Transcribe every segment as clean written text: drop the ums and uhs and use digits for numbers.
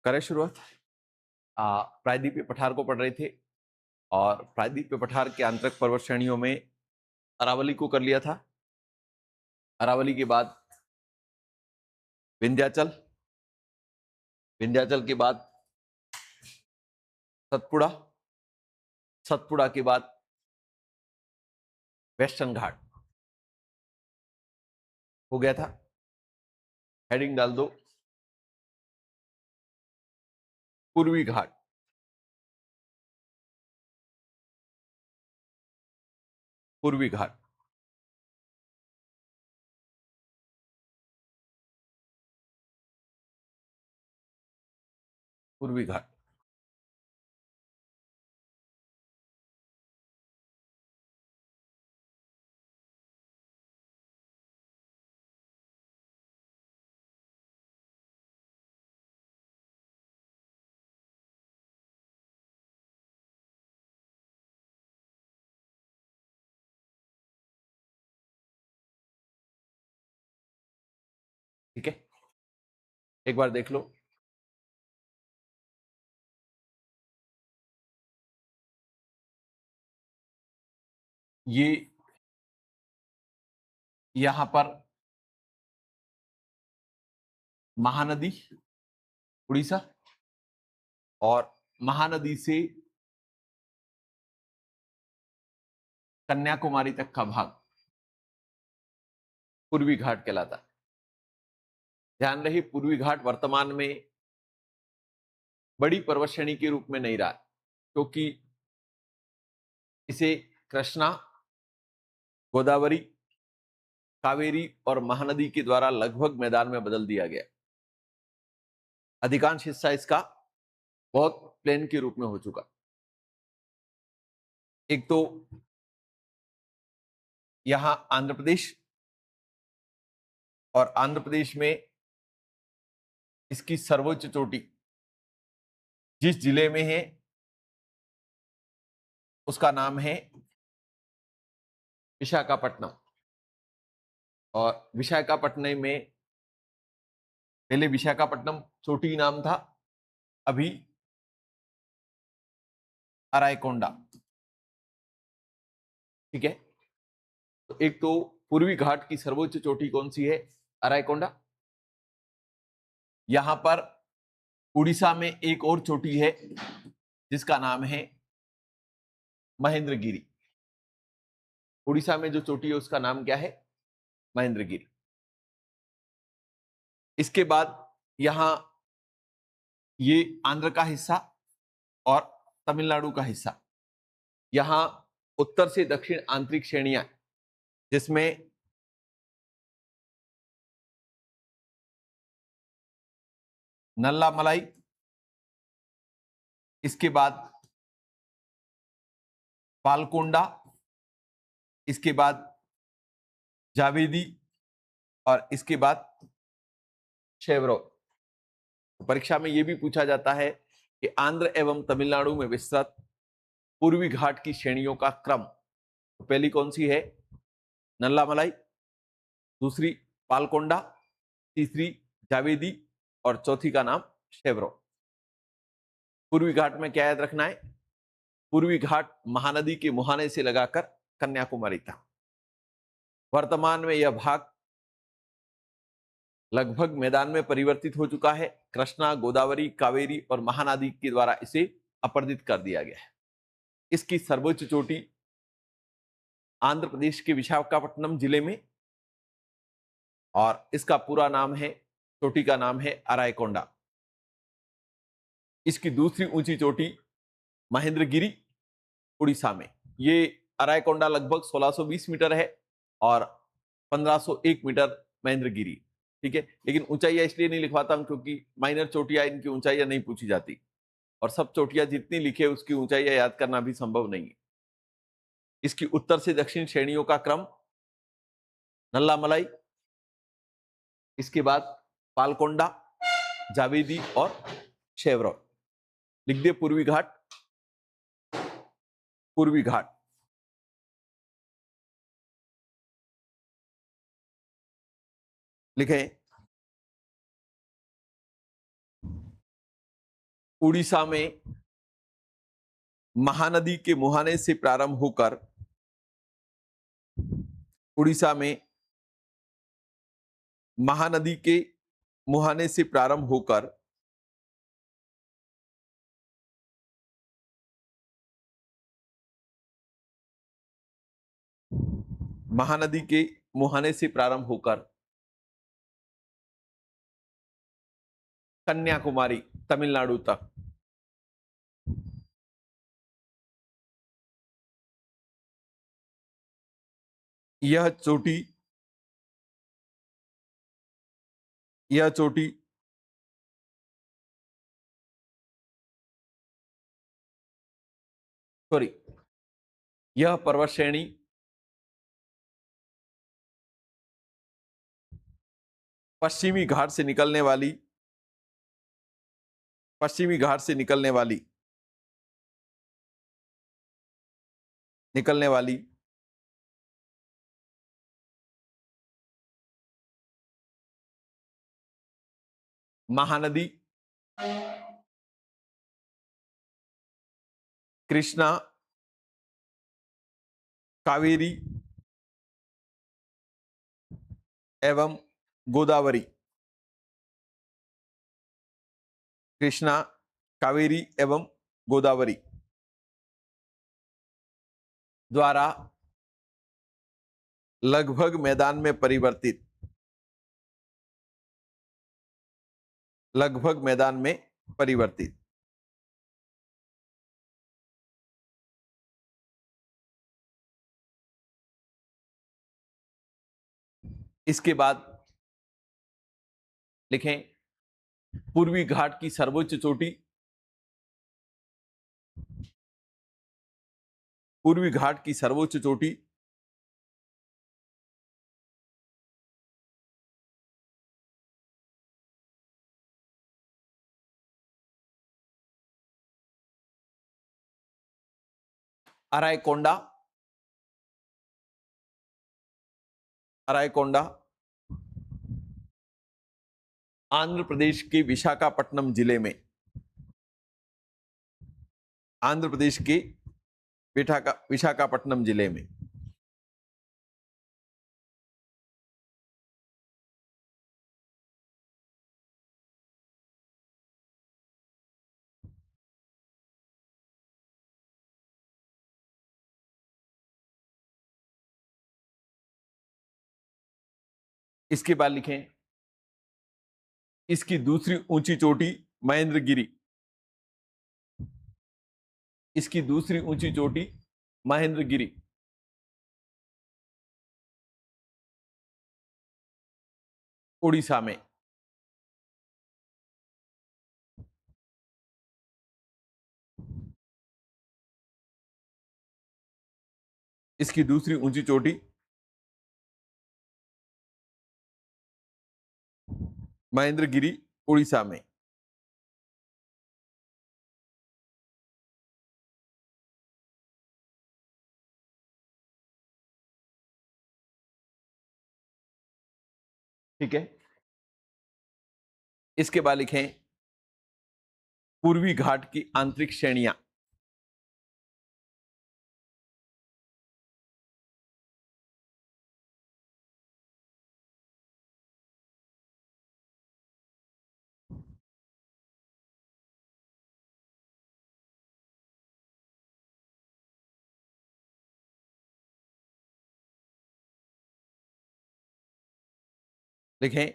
करें शुरुआत। प्रायद्वीपीय पठार को पढ़ रहे थे और प्रायद्वीपीय पठार के आंतरिक पर्वत श्रेणियों में अरावली को कर लिया था। अरावली के बाद विंध्याचल, विंध्याचल के बाद सतपुड़ा, सतपुड़ा के बाद वेस्टर्न घाट हो गया था। हेडिंग डाल दो पूर्वी घाट। पूर्वी घाट, पूर्वी घाट। ठीक है, एक बार देख लो। ये यहां पर महानदी उड़ीसा और महानदी से कन्याकुमारी तक का भाग पूर्वी घाट कहलाता है। ध्यान रहे, पूर्वी घाट वर्तमान में बड़ी पर्वत श्रेणी के रूप में नहीं रहा, क्योंकि इसे कृष्णा, गोदावरी, कावेरी और महानदी के द्वारा लगभग मैदान में बदल दिया गया। अधिकांश हिस्सा इसका बहुत प्लेन के रूप में हो चुका। एक तो यहां आंध्र प्रदेश, और आंध्र प्रदेश में इसकी सर्वोच्च चोटी जिस जिले में है उसका नाम है विशाखापट्टनम। और विशाखापट्टनम में पहले विशाखापट्टनम चोटी नाम था, अभी अरायकोंडा। ठीक है, तो एक तो पूर्वी घाट की सर्वोच्च चोटी कौन सी है? अरायकोंडा। यहां पर उड़ीसा में एक और चोटी है जिसका नाम है महेंद्रगिरी। उड़ीसा में जो चोटी है उसका नाम क्या है? महेंद्रगिरी। इसके बाद यहां ये आंध्र का हिस्सा और तमिलनाडु का हिस्सा, यहां उत्तर से दक्षिण आंतरिक श्रेणियां जिसमें नल्लामलाई, इसके बाद पालकोंडा, इसके बाद जावेदी और इसके बाद शेवरों। परीक्षा में यह भी पूछा जाता है कि आंध्र एवं तमिलनाडु में विस्तृत पूर्वी घाट की श्रेणियों का क्रम। तो पहली कौन सी है? नल्लामलाई, दूसरी पालकोंडा, तीसरी जावेदी और चौथी का नाम शेवरों। पूर्वी घाट में क्या याद रखना है? पूर्वी घाट महानदी के मुहाने से लगाकर कन्याकुमारी तक। वर्तमान में यह भाग लगभग मैदान में परिवर्तित हो चुका है। कृष्णा, गोदावरी, कावेरी और महानदी के द्वारा इसे अपरदित कर दिया गया है। इसकी सर्वोच्च चोटी आंध्र प्रदेश के विशाखापट्टनम जिले में, और इसका पूरा नाम है, चोटी का नाम है अरायकोंडा। इसकी दूसरी ऊंची चोटी महेंद्रगिरी उड़ीसा में। ये अरायकोंडा लगभग 1620 मीटर है और 1501 मीटर महेंद्रगिरी। ठीक है, लेकिन ऊंचाइयां इसलिए नहीं लिखवाता हूं क्योंकि माइनर चोटियां, इनकी ऊंचाइयां नहीं पूछी जाती, और सब चोटियां जितनी लिखे उसकी ऊंचाइयां याद करना भी संभव नहीं है। इसकी उत्तर से दक्षिण श्रेणियों का क्रम नल्लामलाई, इसके बाद पालकोंडा, जावेदी और शेवरॉन। लिख दे पूर्वी घाट। पूर्वी घाट लिखे। उड़ीसा में महानदी के मुहाने से प्रारंभ होकर उड़ीसा में महानदी के मुहाने से प्रारंभ होकर महानदी के मुहाने से प्रारंभ होकर कन्याकुमारी तमिलनाडु तक यह चोटी सॉरी यह पर्वत श्रेणी पश्चिमी घाट से निकलने वाली महानदी कृष्णा, कावेरी एवं गोदावरी, कृष्णा, कावेरी एवं गोदावरी द्वारा लगभग मैदान में परिवर्तित इसके बाद लिखें पूर्वी घाट की सर्वोच्च चोटी अरायकोंडा आंध्र प्रदेश के विशाखापट्टनम जिले में विशाखापट्टनम जिले में इसके बाद लिखें इसकी दूसरी ऊंची चोटी महेंद्रगिरी उड़ीसा में इसकी दूसरी ऊंची चोटी महेंद्रगिरी उड़ीसा में ठीक है। इसके बाद लिखें पूर्वी घाट की आंतरिक श्रेणियां लिखें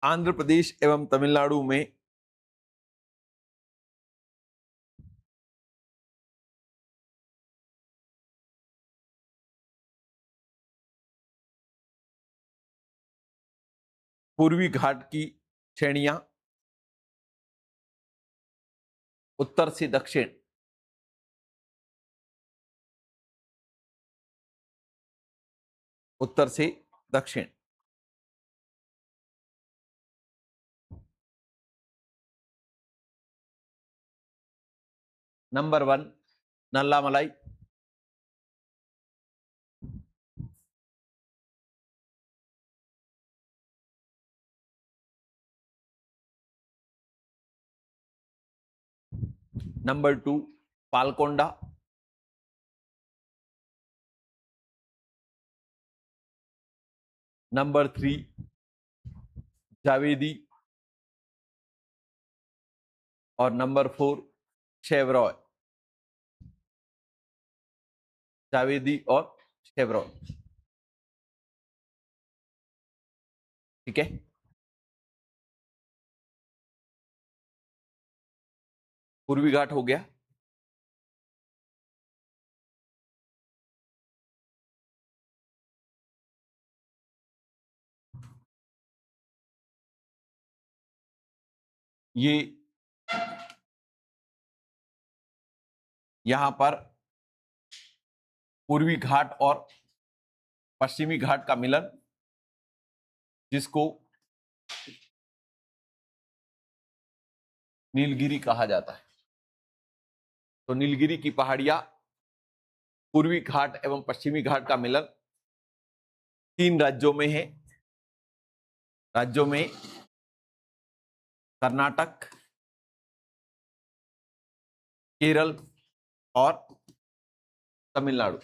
आंध्र प्रदेश एवं तमिलनाडु में पूर्वी घाट की श्रेणियां उत्तर से दक्षिण number 1 Nallamalai, number 2 Palkonda, number 3 Javadi और नंबर 4 शेवरॉय। जावेदी और शेवरॉय, ठीक है। पूर्वी घाट हो गया, ये यहां पर पूर्वी घाट और पश्चिमी घाट का मिलन, जिसको नीलगिरी कहा जाता है। तो नीलगिरी की पहाड़ियां पूर्वी घाट एवं पश्चिमी घाट का मिलन 3 राज्यों में है। राज्यों में कर्नाटक, केरल और तमिलनाडु।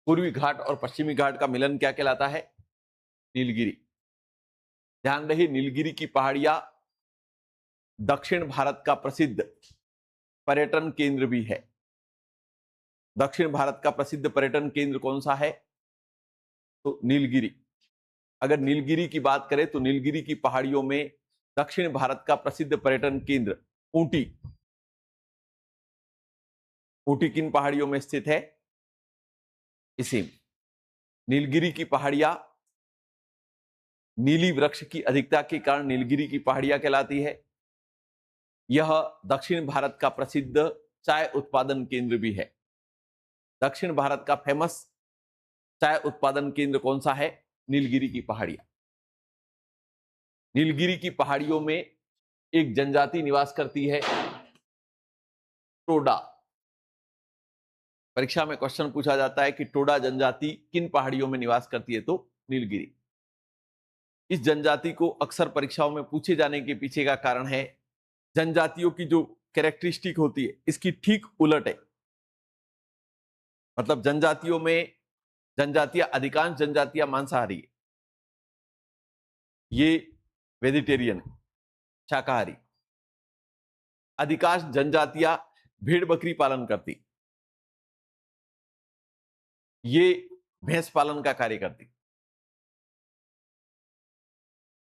पूर्वी घाट और पश्चिमी घाट का मिलन क्या कहलाता है? नीलगिरी। ध्यान रहे, नीलगिरी की पहाड़ियां दक्षिण भारत का प्रसिद्ध पर्यटन केंद्र भी है। दक्षिण भारत का प्रसिद्ध पर्यटन केंद्र कौन सा है? तो नीलगिरी। अगर नीलगिरी की बात करें तो नीलगिरी की पहाड़ियों में दक्षिण भारत का प्रसिद्ध पर्यटन केंद्र ऊटी। ऊटी किन पहाड़ियों में स्थित है? इसी में। नीलगिरी की पहाड़ियां नीली वृक्ष की अधिकता के कारण नीलगिरी की पहाड़ियां कहलाती है। यह दक्षिण भारत का प्रसिद्ध चाय उत्पादन केंद्र भी है। दक्षिण भारत का फेमस चाय उत्पादन केंद्र कौन सा है? नीलगिरी की पहाड़ियां। नीलगिरी की पहाड़ियों में एक जनजाति निवास करती है, टोडा। परीक्षा में क्वेश्चन पूछा जाता है कि टोडा जनजाति किन पहाड़ियों में निवास करती है? तो नीलगिरी। इस जनजाति को अक्सर परीक्षाओं में पूछे जाने के पीछे का कारण है, जनजातियों की जो कैरेक्टरिस्टिक होती है इसकी ठीक उलट है। मतलब जनजातियों में अधिकांश जनजातियां मांसाहारी है, ये वेजिटेरियन, शाकाहारी। अधिकांश जनजातियां भेड़ बकरी पालन करती, ये भैंस पालन का कार्य करती।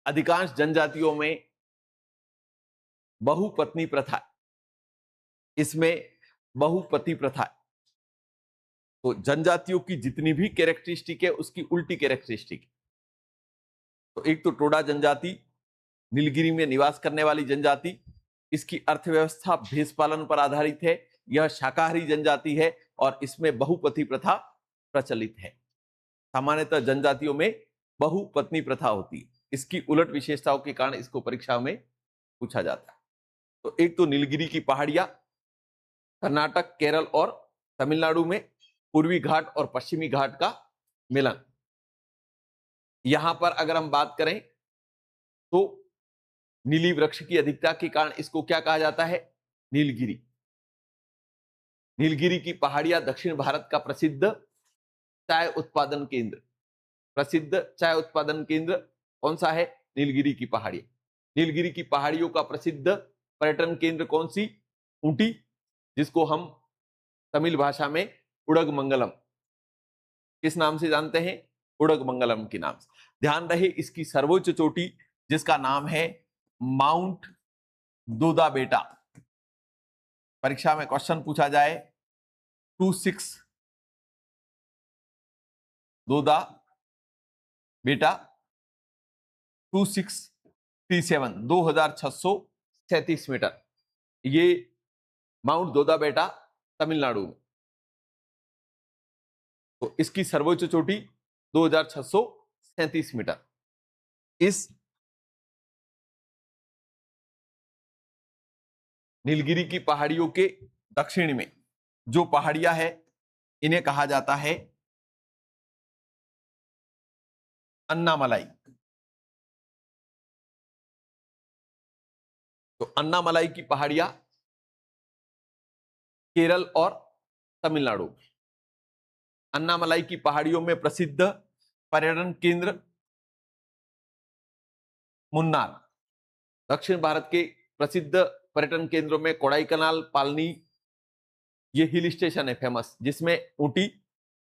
अधिकांश जनजातियों में बहुपत्नी प्रथा, इसमें बहुपति प्रथा। तो जनजातियों की जितनी भी कैरेक्टरिस्टिक है उसकी उल्टी कैरेक्टरिस्टिक। तो एक तो टोडा जनजाति नीलगिरी में निवास करने वाली जनजाति, इसकी अर्थव्यवस्था भैंस पालन पर आधारित है। यह शाकाहारी जनजाति है और इसमें बहुपति प्रथा प्रचलित है। सामान्यतः जनजातियों में बहुपत्नी प्रथा होती है। इसकी उलट विशेषताओं के कारण इसको परीक्षा में पूछा जाता है। तो एक तो नीलगिरी की पहाड़ियां कर्नाटक, केरल और तमिलनाडु में पूर्वी घाट और पश्चिमी घाट का मिलन। यहां पर अगर हम बात करें तो नीली वृक्ष की अधिकता के कारण इसको क्या कहा जाता है? नीलगिरी। नीलगिरी की पहाड़ियां दक्षिण भारत का प्रसिद्ध चाय उत्पादन केंद्र, प्रसिद्ध चाय उत्पादन केंद्र कौन सा है? नीलगिरी की पहाड़ियां। नीलगिरी की पहाड़ियों का प्रसिद्ध पर्यटन केंद्र कौन सी? ऊटी, जिसको हम तमिल भाषा में उडगमंगलम किस नाम से जानते हैं? उडगमंगलम के नाम से। ध्यान रहे, इसकी सर्वोच्च चोटी जिसका नाम है माउंट दोदा बेटा। परीक्षा में क्वेश्चन पूछा जाए 26 दोदा बेटा 2637 2637 मीटर, ये माउंट दोदा बेटा तमिलनाडु में। तो इसकी सर्वोच्च चोटी 2637 मीटर। इस नीलगिरी की पहाड़ियों के दक्षिण में जो पहाड़ियां है इन्हें कहा जाता है अन्नामलाई। तो अन्नामलाई की पहाड़ियां केरल और तमिलनाडु में। अन्नामलाई की पहाड़ियों में प्रसिद्ध पर्यटन केंद्र मुन्नार। दक्षिण भारत के प्रसिद्ध पर्यटन केंद्रों में कोडाईकनाल, पालनी, ये हिल स्टेशन है फेमस, जिसमें ऊटी।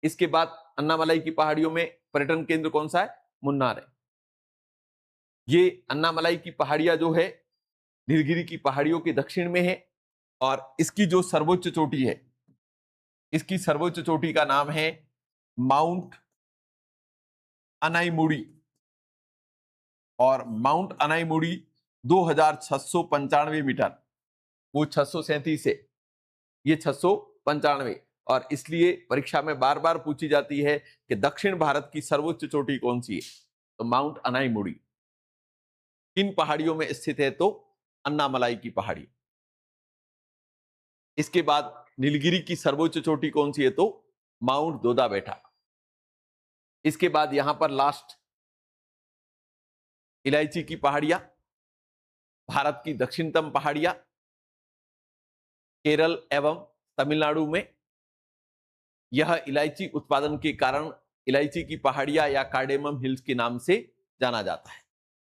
इसके बाद अन्नामलाई की पहाड़ियों में पर्यटन केंद्र कौन सा है? मुन्नार है। ये अन्नामलाई की पहाड़ियां जो है नीलगिरी की पहाड़ियों के दक्षिण में है, और इसकी जो सर्वोच्च चोटी है, इसकी सर्वोच्च चोटी का नाम है माउंट अनाईमुड़ी। और माउंट अनाईमुड़ी 2695 मीटर, वो 637 है, ये 695। और इसलिए परीक्षा में बार बार पूछी जाती है कि दक्षिण भारत की सर्वोच्च चोटी कौन सी है, तो माउंट अनाईमुड़ी किन पहाड़ियों में स्थित है? तो अन्नामलाई की पहाड़ी। इसके बाद नीलगिरी की सर्वोच्च चोटी कौन सी है? तो माउंट दोदा बेटा। इसके बाद यहां पर लास्ट इलायची की पहाड़ियां, भारत की दक्षिणतम पहाड़ियां, केरल एवं तमिलनाडु में। यह इलायची उत्पादन के कारण इलायची की पहाड़ियां या कार्डेमम हिल्स के नाम से जाना जाता है।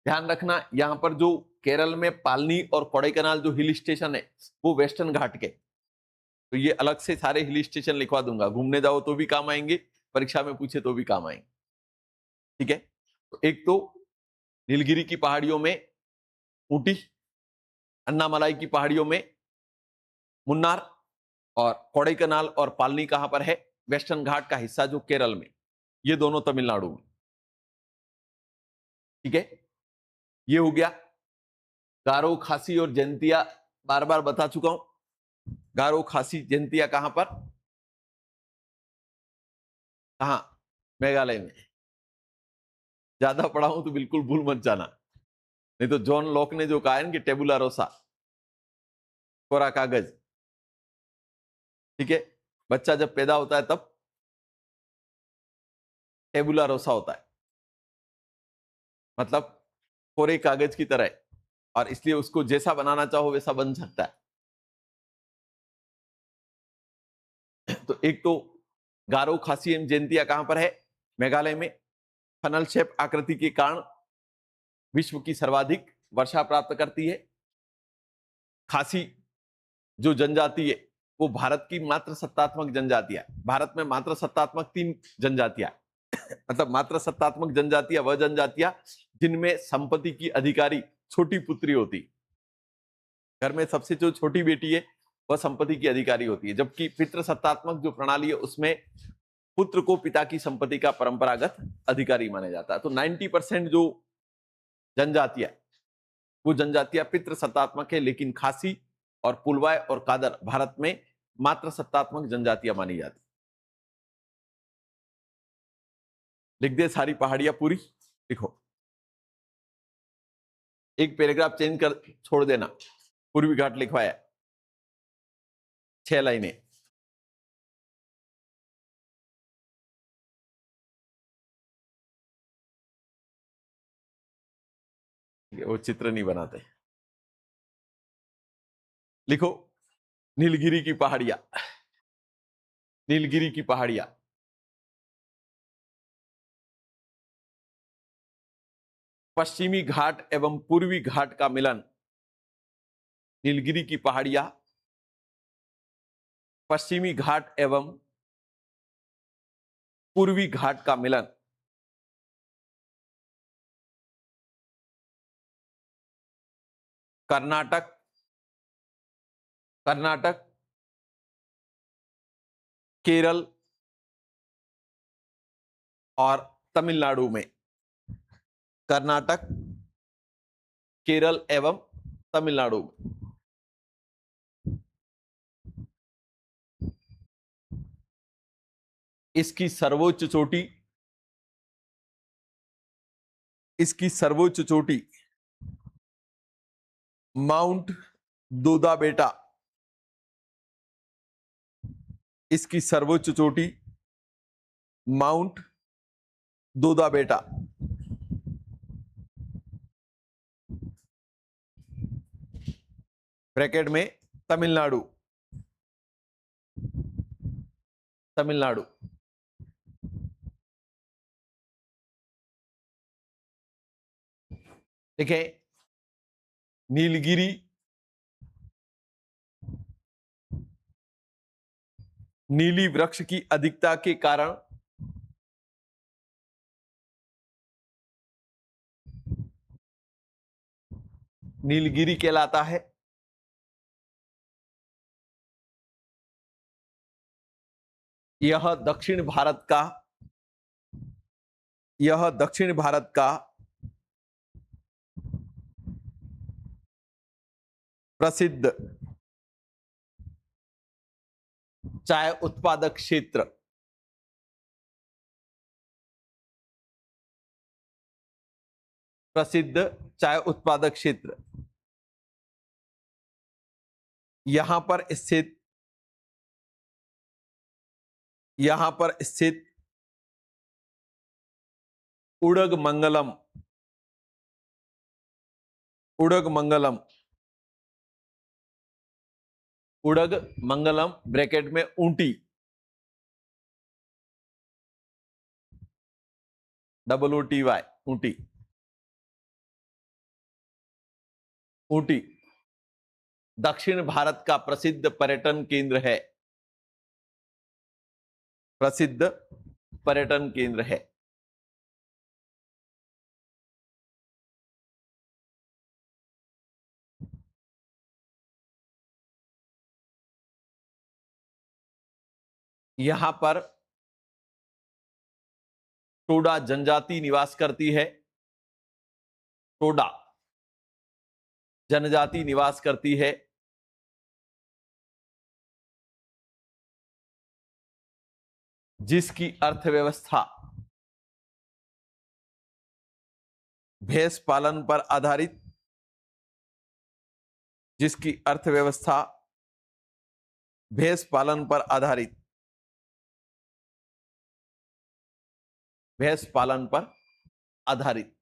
ध्यान रखना, यहां पर जो केरल में पालनी और कोडाईकनाल जो हिल स्टेशन है वो वेस्टर्न घाट के, तो ये अलग से सारे हिल स्टेशन लिखवा दूंगा, घूमने जाओ तो भी काम आएंगे, परीक्षा में पूछे तो भी काम आएंगे। ठीक है, तो एक तो नीलगिरी की पहाड़ियों में ऊटी, अन्नामलाई की पहाड़ियों में मुन्नार, और कोडाईकनाल और पालनी कहां पर है? वेस्टर्न घाट का हिस्सा जो केरल में, ये दोनों तमिलनाडु में। ठीक है, ये हो गया। गारो, खासी और जयंतिया बार बार बता चुका हूं। गारो, खासी, जयंतिया कहां पर? कहां? मेघालय में। ज्यादा पढ़ा हूं तो बिल्कुल भूल मत जाना, नहीं तो जॉन लॉक ने जो कहा है कि टेबुला रोसा, कोरा कागज। ठीक है, बच्चा जब पैदा होता है तब टेबुला रोसा होता है, मतलब कोरे कागज की तरह है, और इसलिए उसको जैसा बनाना चाहो वैसा बन सकता है। तो एक तो गारो, खासी एवं जयंतिया कहां पर है? मेघालय में। फनल शेप आकृति के कारण विश्व की सर्वाधिक वर्षा प्राप्त करती है। खासी जो जनजाति है वो भारत की मात्र सत्तात्मक जनजातियां, भारत में मात्र सत्तात्मक 3 जनजातियां, मतलब मात्र सत्तात्मक जनजातियां वह जनजातियां जिनमें संपत्ति की अधिकारी छोटी पुत्री होती, घर में सबसे जो छोटी बेटी है वह संपत्ति की अधिकारी होती है, जबकि पितृ सत्तात्मक जो प्रणाली है उसमें पुत्र को पिता की संपत्ति का परंपरागत अधिकारी माना जाता है। तो 90% जो जनजातियां, वो जनजातियां पितृ सत्तात्मक है, लेकिन खासी और पुलवाय और कादर भारत में मात्र सत्तात्मक जनजातियां मानी जाती। लिख दे सारी पहाड़ियां पूरी, लिखो, एक पैराग्राफ चेंज कर छोड़ देना। पूर्वी घाट लिखवाया 6 लाइनें। वो चित्र नहीं बनाते। लिखो, नीलगिरी की पहाड़ियां, नीलगिरी की पहाड़ियां, पश्चिमी घाट एवं पूर्वी घाट का मिलन। नीलगिरी की पहाड़ियां पश्चिमी घाट एवं पूर्वी घाट का मिलन। कर्नाटक, कर्नाटक, केरल और तमिलनाडु में। कर्नाटक, केरल एवं तमिलनाडु में। इसकी सर्वोच्च चोटी, इसकी सर्वोच्च चोटी माउंट दोदा बेटा, इसकी सर्वोच्च चोटी माउंट दोदा बेटा। ब्रैकेट में तमिलनाडु। तमिलनाडु। देखें, नीलगिरी नीली वृक्ष की अधिकता के कारण नीलगिरी कहलाता है। यह दक्षिण भारत का प्रसिद्ध चाय उत्पादक क्षेत्र यहां पर स्थित उडगमंगलम ब्रैकेट में ऊंटी, OOTY, ऊंटी दक्षिण भारत का प्रसिद्ध पर्यटन केंद्र है। यहां पर टोडा जनजाति निवास करती है। टोडा जनजाति निवास करती है। जिसकी अर्थव्यवस्था भैंस पालन पर आधारित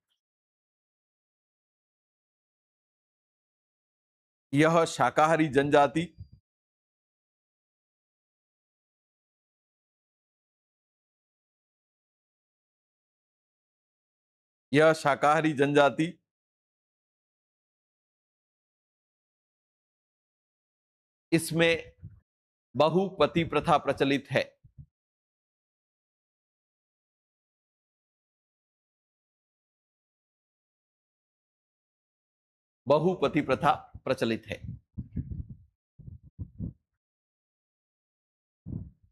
यह शाकाहारी जनजाति इसमें बहुपति प्रथा प्रचलित है।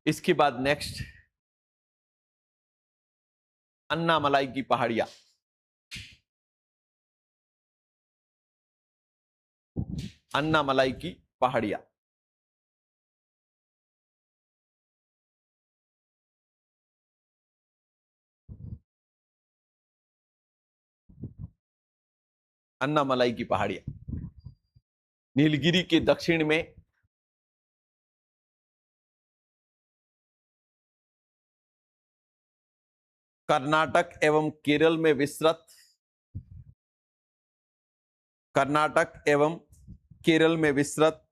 इसके बाद नेक्स्ट अन्नामलाई की पहाड़ियां। अन्नामलाई की पहाड़ियां नीलगिरी के दक्षिण में कर्नाटक एवं केरल में विस्तृत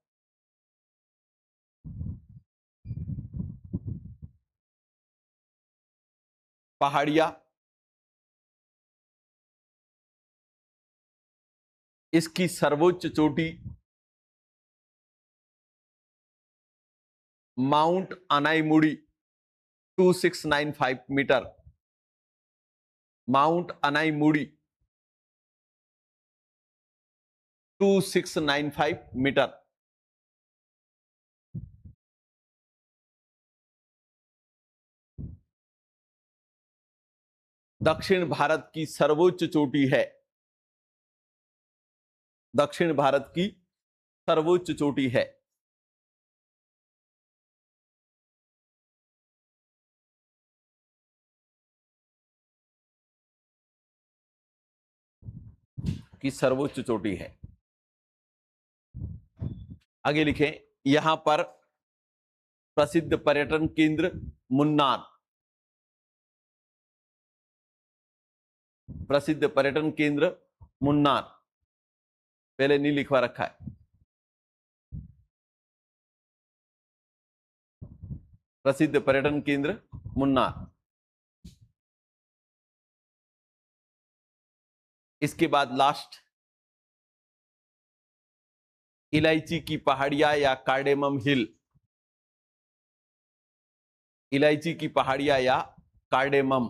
पहाड़ियां, इसकी सर्वोच्च चोटी Mount Anamudi 2695 metre, Mount Anamudi 2695 metre. दक्षिण भारत की सर्वोच्च चोटी है। आगे लिखें, यहां पर प्रसिद्ध पर्यटन केंद्र मुन्नार, पहले नहीं लिखवा रखा है। प्रसिद्ध पर्यटन केंद्र मुन्नार। इसके बाद लास्ट, इलायची की पहाड़ियां या कार्डेमम हिल। इलायची की पहाड़ियां या कार्डेमम।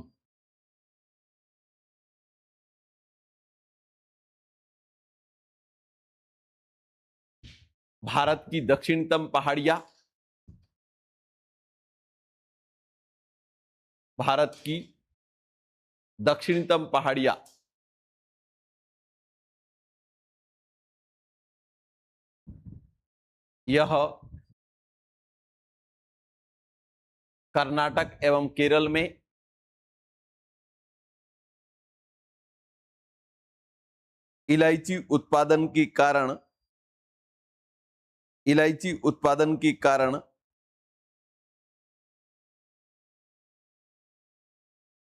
भारत की दक्षिणतम पहाड़ियां। भारत की दक्षिणतम पहाड़ियां। यह कर्नाटक एवं केरल में, इलायची उत्पादन के कारण, इलायची उत्पादन के कारण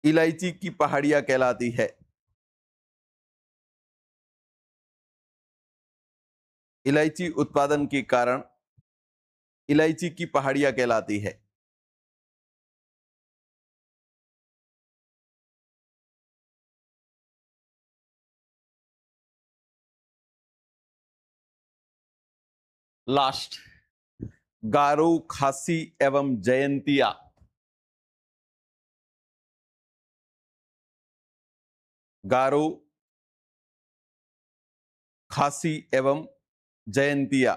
इलायची की पहाड़ियां कहलाती है। इलायची उत्पादन के कारण इलायची की पहाड़ियां कहलाती है। लास्ट, गारो, खासी एवं जयंतिया। गारो, खासी एवं जयंतिया।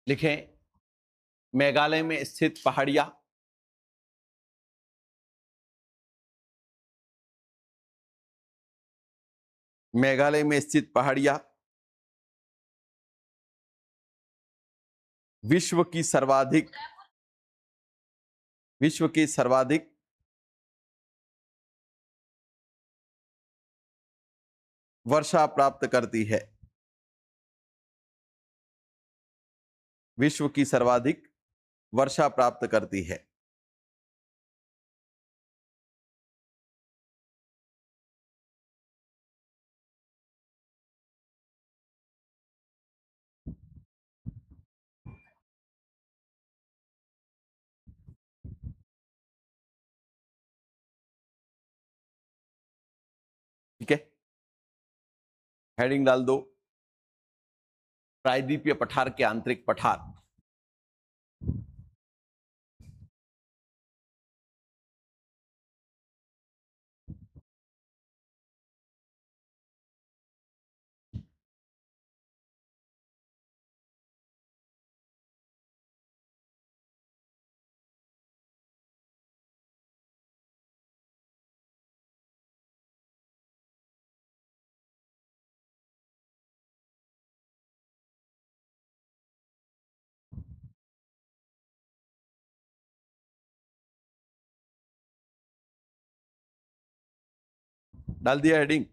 लिखें, मेघालय में स्थित पहाड़ियां, मेघालय में स्थित पहाड़ियां विश्व की सर्वाधिक वर्षा प्राप्त करती है। विश्व की सर्वाधिक वर्षा प्राप्त करती है। ठीक है, हेडिंग डाल दो, प्रायद्वीपीय पठार के आंतरिक पठार। डाल दिया हेडिंग।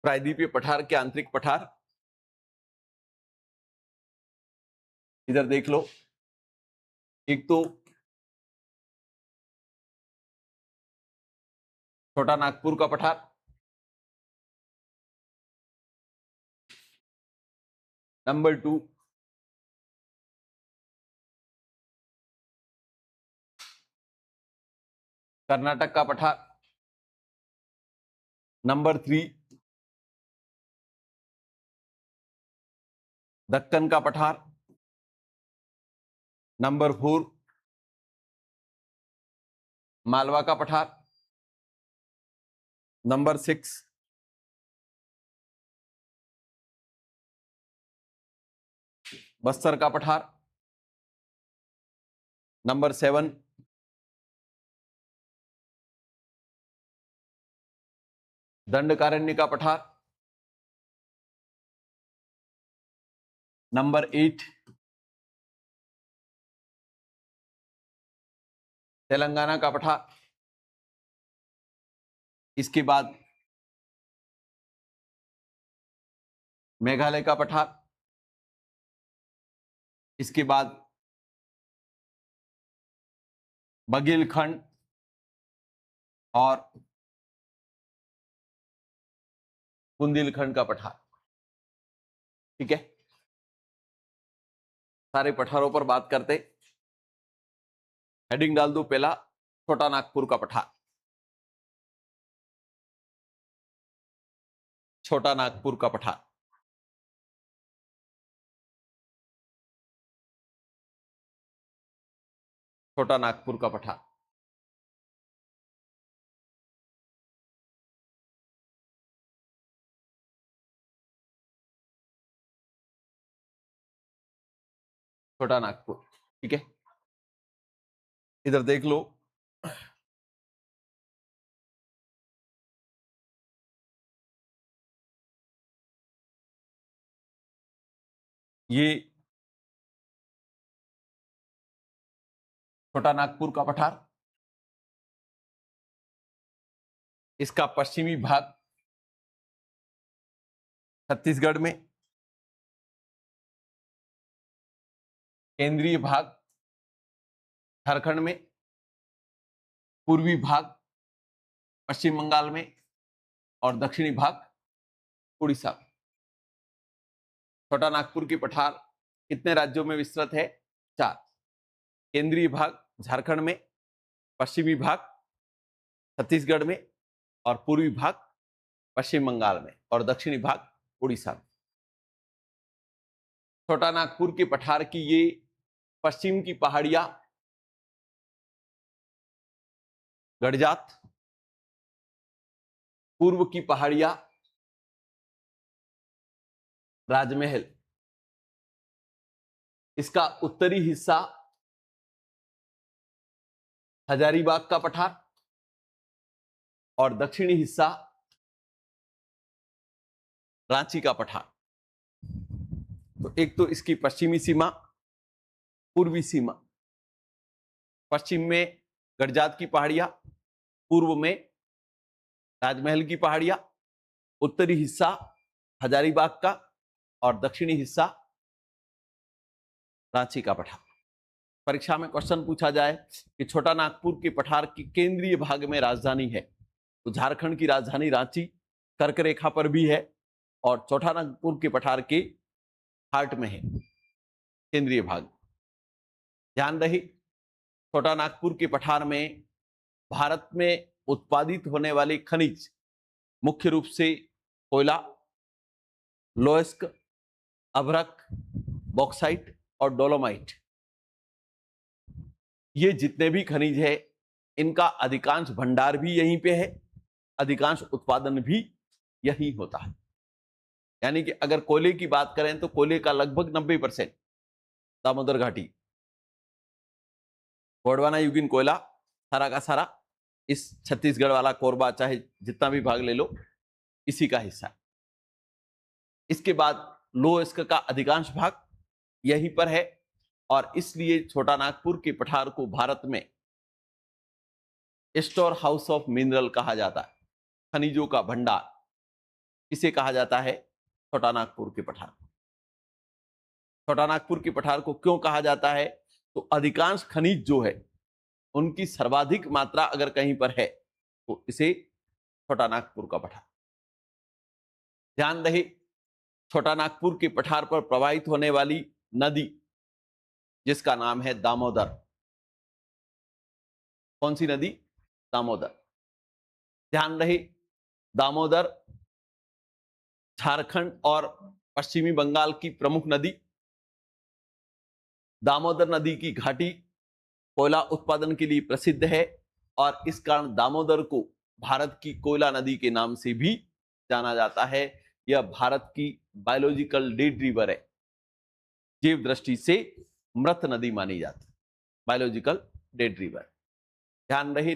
प्रायद्वीपीय पठार के आंतरिक पठार, इधर देख लो। एक तो छोटा नागपुर का पठार, नंबर 2 कर्नाटक का पठार, नंबर 3 दक्कन का पठार, नंबर 4 मालवा का पठार, नंबर 6 बस्तर का पठार, नंबर 7 दंडकारण्य का पठार, नंबर 8 तेलंगाना का पठार, इसके बाद मेघालय का पठार, इसके बाद बघेलखंड और बुंदेलखंड का पठार। ठीक है, सारे पठारों पर बात करते। हेडिंग डाल दो पहला, छोटा नागपुर का पठार। छोटा नागपुर का पठार, छोटा नागपुर का पठार। छोटा नागपुर। ठीक है, इधर देख लो, ये छोटा नागपुर का पठार, इसका पश्चिमी भाग छत्तीसगढ़ में, केंद्रीय भाग झारखंड में, पूर्वी भाग पश्चिम बंगाल में और दक्षिणी भाग उड़ीसा में। छोटा नागपुर की पठार कितने राज्यों में विस्तृत है? 4। केंद्रीय भाग झारखंड में, पश्चिमी भाग छत्तीसगढ़ में और पूर्वी भाग पश्चिम बंगाल में और दक्षिणी भाग उड़ीसा में। छोटा नागपुर के पठार की ये पश्चिम की पहाड़ियां गड़जात, पूर्व की पहाड़ियां राजमहल, इसका उत्तरी हिस्सा हजारीबाग का पठार और दक्षिणी हिस्सा रांची का पठार। तो एक तो इसकी पश्चिमी सीमा, पूर्वी सीमा। पश्चिम में गड़जात की पहाड़ियां, पूर्व में राजमहल की पहाड़ियां, उत्तरी हिस्सा हजारीबाग का और दक्षिणी हिस्सा रांची का पठार। परीक्षा में क्वेश्चन पूछा जाए कि छोटा नागपुर के पठार की केंद्रीय भाग में राजधानी है, तो झारखंड की राजधानी रांची कर्क रेखा पर भी है और छोटा नागपुर के पठार के हार्ट में है, केंद्रीय भाग। ध्यान रहे, छोटा नागपुर के पठार में भारत में उत्पादित होने वाले खनिज मुख्य रूप से कोयला, लोएस्क, अभ्रक, बॉक्साइट और डोलोमाइट, ये जितने भी खनिज है इनका अधिकांश भंडार भी यहीं पे है, अधिकांश उत्पादन भी यहीं होता है। यानी कि अगर कोयले की बात करें तो कोयले का लगभग 90% दामोदर घाटी, गोंडवाना युगीन कोयला सारा का सारा इस छत्तीसगढ़ वाला कोरबा चाहे जितना भी भाग ले लो इसी का हिस्सा। इसके बाद लोएस्क का अधिकांश भाग यहीं पर है और इसलिए छोटा नागपुर के पठार को भारत में स्टोर हाउस ऑफ मिनरल कहा जाता है, खनिजों का भंडार। इसे कहा जाता है छोटा नागपुर के पठार। छोटा नागपुर के पठार को क्यों कहा जाता है? तो अधिकांश खनिज जो है उनकी सर्वाधिक मात्रा अगर कहीं पर है तो इसे छोटा नागपुर का पठार। ध्यान रहे, छोटा नागपुर के पठार पर प्रवाहित होने वाली नदी जिसका नाम है दामोदर। कौन सी नदी? दामोदर। ध्यान रहे, दामोदर झारखंड और पश्चिमी बंगाल की प्रमुख नदी। दामोदर नदी की घाटी कोयला उत्पादन के लिए प्रसिद्ध है और इस कारण दामोदर को भारत की कोयला नदी के नाम से भी जाना जाता है। यह भारत की बायोलॉजिकल डेड रिवर है, जीव दृष्टि से मृत नदी मानी जाती है, बायोलॉजिकल डेड रिवर। ध्यान रहे,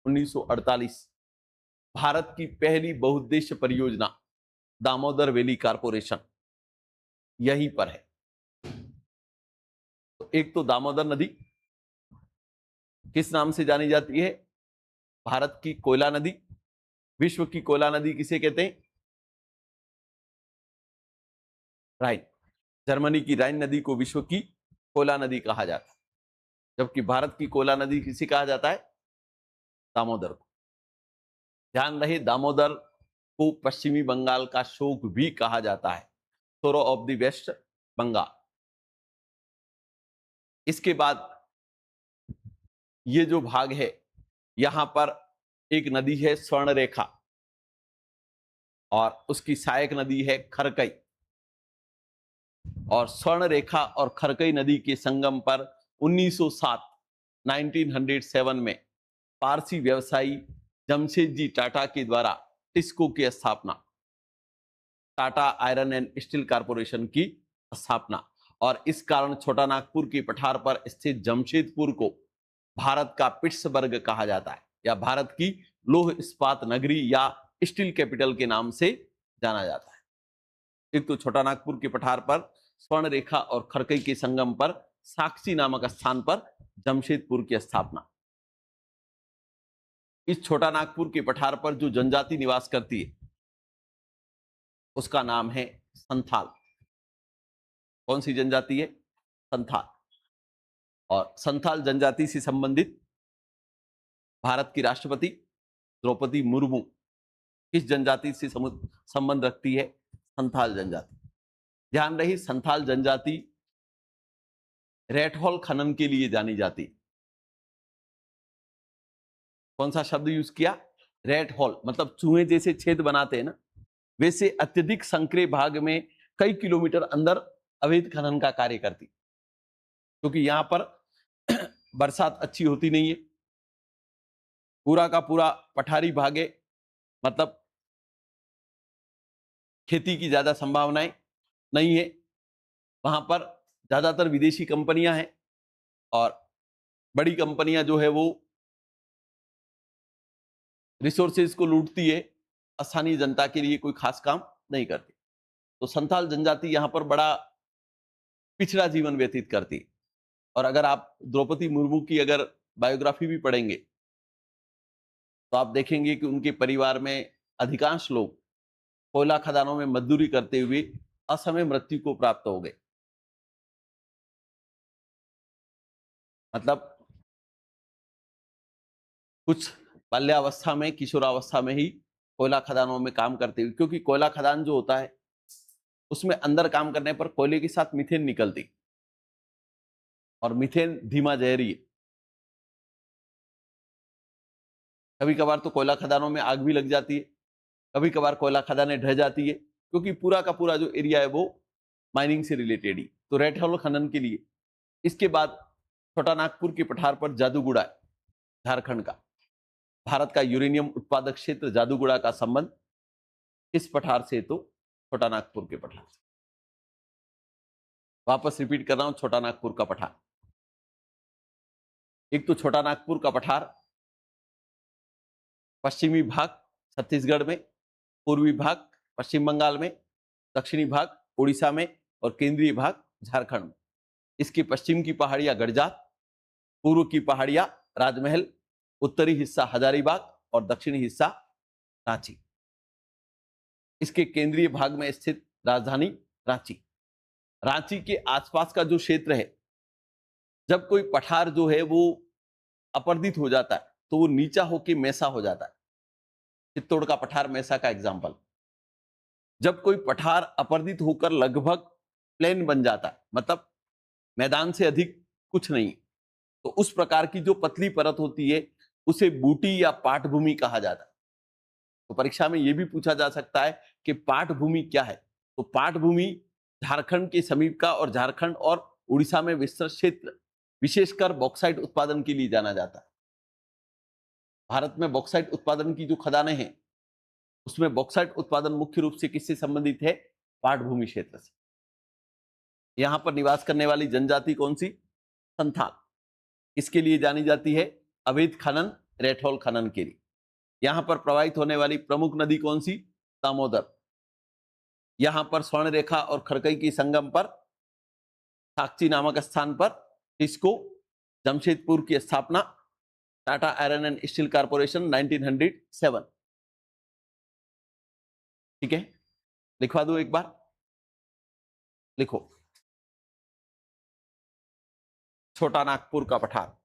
1948 भारत की पहली बहुउद्देश्य परियोजना दामोदर वैली कारपोरेशन यहीं पर है। तो एक तो दामोदर नदी, किस नाम से जानी जाती है? भारत की कोयला नदी। विश्व की कोयला नदी किसे कहते हैं? राइन। जर्मनी की राइन नदी को विश्व की कोयला नदी कहा जाता है, जबकि भारत की कोयला नदी किसे कहा जाता है? दामोदर को। ध्यान रहे, दामोदर को पश्चिमी बंगाल का शोक भी कहा जाता है, सोरो ऑफ द वेस्ट बंगाल। इसके बाद ये जो भाग है, यहां पर एक नदी है स्वर्ण रेखा और उसकी सहायक नदी है खरकई। और स्वर्ण रेखा और खरकई नदी के संगम पर 1907 में पारसी व्यवसायी जमशेदजी टाटा के द्वारा टिस्को की स्थापना, Tata iron and steel corporation की स्थापना। और इस कारण छोटा नागपुर के पठार पर स्थित जमशेदपुर को भारत का पिट्सबर्ग कहा जाता है, या भारत की लौह इस्पात नगरी या स्टील कैपिटल के नाम से जाना जाता है। एक तो छोटा नागपुर के पठार पर स्वर्ण रेखा और खरकई के संगम पर साक्षी नामक स्थान पर जमशेदपुर की स्थापना। इस छोटा नागपुर के पठार पर जो जनजाति निवास करती है उसका नाम है संथाल। कौन सी जनजाति है? संथाल। और संथाल जनजाति से संबंधित भारत की राष्ट्रपति द्रौपदी मुर्मू किस जनजाति से संबंध रखती है? संथाल जनजाति। ध्यान रही, संथाल जनजाति रेट हॉल खनन के लिए जानी जाती। कौन सा शब्द यूज किया? रेट हॉल, मतलब चूहे जैसे छेद बनाते हैं ना, वैसे अत्यधिक संकरे भाग में कई किलोमीटर अंदर अवैध खनन का कार्य करती, क्योंकि यहां पर बरसात अच्छी होती नहीं है। पूरा का पूरा पठारी भागे, मतलब खेती की ज्यादा संभावनाएं नहीं है। वहां पर ज्यादातर विदेशी कंपनियां हैं और बड़ी कंपनियां जो है वो रिसोर्सेज को लूटती है, स्थानीय जनता के लिए कोई खास काम नहीं करती। तो संथाल जनजाति यहां पर बड़ा पिछड़ा जीवन व्यतीत करती है। और अगर आप द्रौपदी मुर्मू की अगर बायोग्राफी भी पढ़ेंगे तो आप देखेंगे कि उनके परिवार में अधिकांश लोग कोयला खदानों में मजदूरी करते हुए असमय मृत्यु को प्राप्त हो गए। मतलब कुछ बाल्यावस्था में, किशोरावस्था में ही कोयला खदानों में काम करते हुए, क्योंकि कोयला खदान जो होता है उसमें अंदर काम करने पर कोयले के साथ मीथेन निकलती, और मीथेन धीमा जहरी है। कभी कभार तो कोयला खदानों में आग भी लग जाती है, कभी कभार कोयला खदानें ढह जाती है, क्योंकि पूरा का पूरा जो एरिया है वो माइनिंग से रिलेटेड ही। तो रेट हॉल खनन के लिए। इसके बाद छोटा नागपुर के पठार पर जादूगुड़ा, झारखंड का, भारत का यूरेनियम उत्पादक क्षेत्र जादूगुड़ा का संबंध इस पठार से, तो छोटा नागपुर के पठार से। वापस रिपीट कर रहा हूं, छोटा नागपुर का पठार। एक तो छोटा नागपुर का पठार पश्चिमी भाग छत्तीसगढ़ में, पूर्वी भाग पश्चिम बंगाल में, दक्षिणी भाग उड़ीसा में और केंद्रीय भाग झारखंड में। इसकी पश्चिम की पहाड़ियां गड़जात, पूर्व की पहाड़ियां राजमहल, उत्तरी हिस्सा हजारीबाग और दक्षिणी हिस्सा रांची। इसके केंद्रीय भाग में स्थित राजधानी रांची। रांची के आसपास का जो क्षेत्र है, जब कोई पठार जो है वो अपर्दित हो जाता है तो वो नीचा होके मैसा हो जाता है। चित्तौड़ का पठार मैसा का एग्जाम्पल। जब कोई पठार अपर्दित होकर लगभग प्लेन बन जाता है, मतलब मैदान से अधिक कुछ नहीं, तो उस प्रकार की जो पतली परत होती है उसे बूटी या पाटभूमि कहा जाता है। तो परीक्षा में यह भी पूछा जा सकता है कि पाटभूमि क्या है। तो पाटभूमि झारखंड के समीप का और झारखंड और उड़ीसा में विस्तृत क्षेत्र, विशेषकर बॉक्साइट उत्पादन के लिए जाना जाता है। भारत में बॉक्साइट उत्पादन की जो खदानें हैं उसमें बॉक्साइट उत्पादन मुख्य रूप से किससे संबंधित है? पाटभूमि क्षेत्र से। यहां पर निवास करने वाली जनजाति कौन सी? संथाल। इसके लिए जानी जाती है अवैध खनन, रेट-हॉल खनन के लिए। यहां पर प्रवाहित होने वाली प्रमुख नदी कौन सी? दामोदर। यहां पर स्वर्ण रेखा और खरकई के संगम पर साक्षी नामक स्थान पर इसको जमशेदपुर की स्थापना Tata iron and steel corporation 1907। ठीक है, लिखवा दो एक बार, लिखो। छोटा नागपुर का पठार,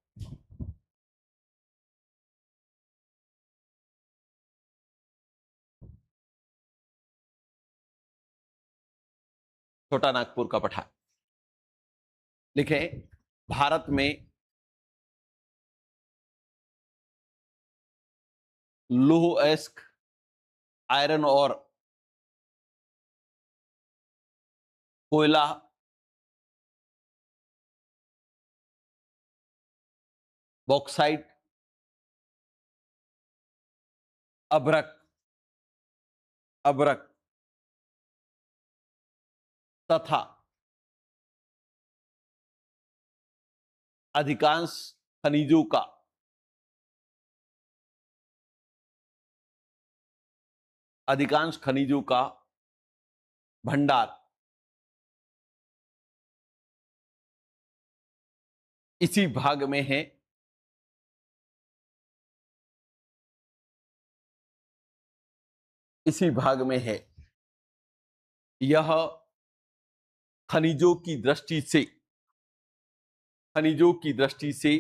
छोटा नागपुर का पठार। लिखें, भारत में लौह अयस्क, आयरन और कोयला बॉक्साइट अभ्रक अभ्रक तथा अधिकांश खनिजों का भंडार इसी भाग में है। इसी भाग में है। यह खनिजों की दृष्टि से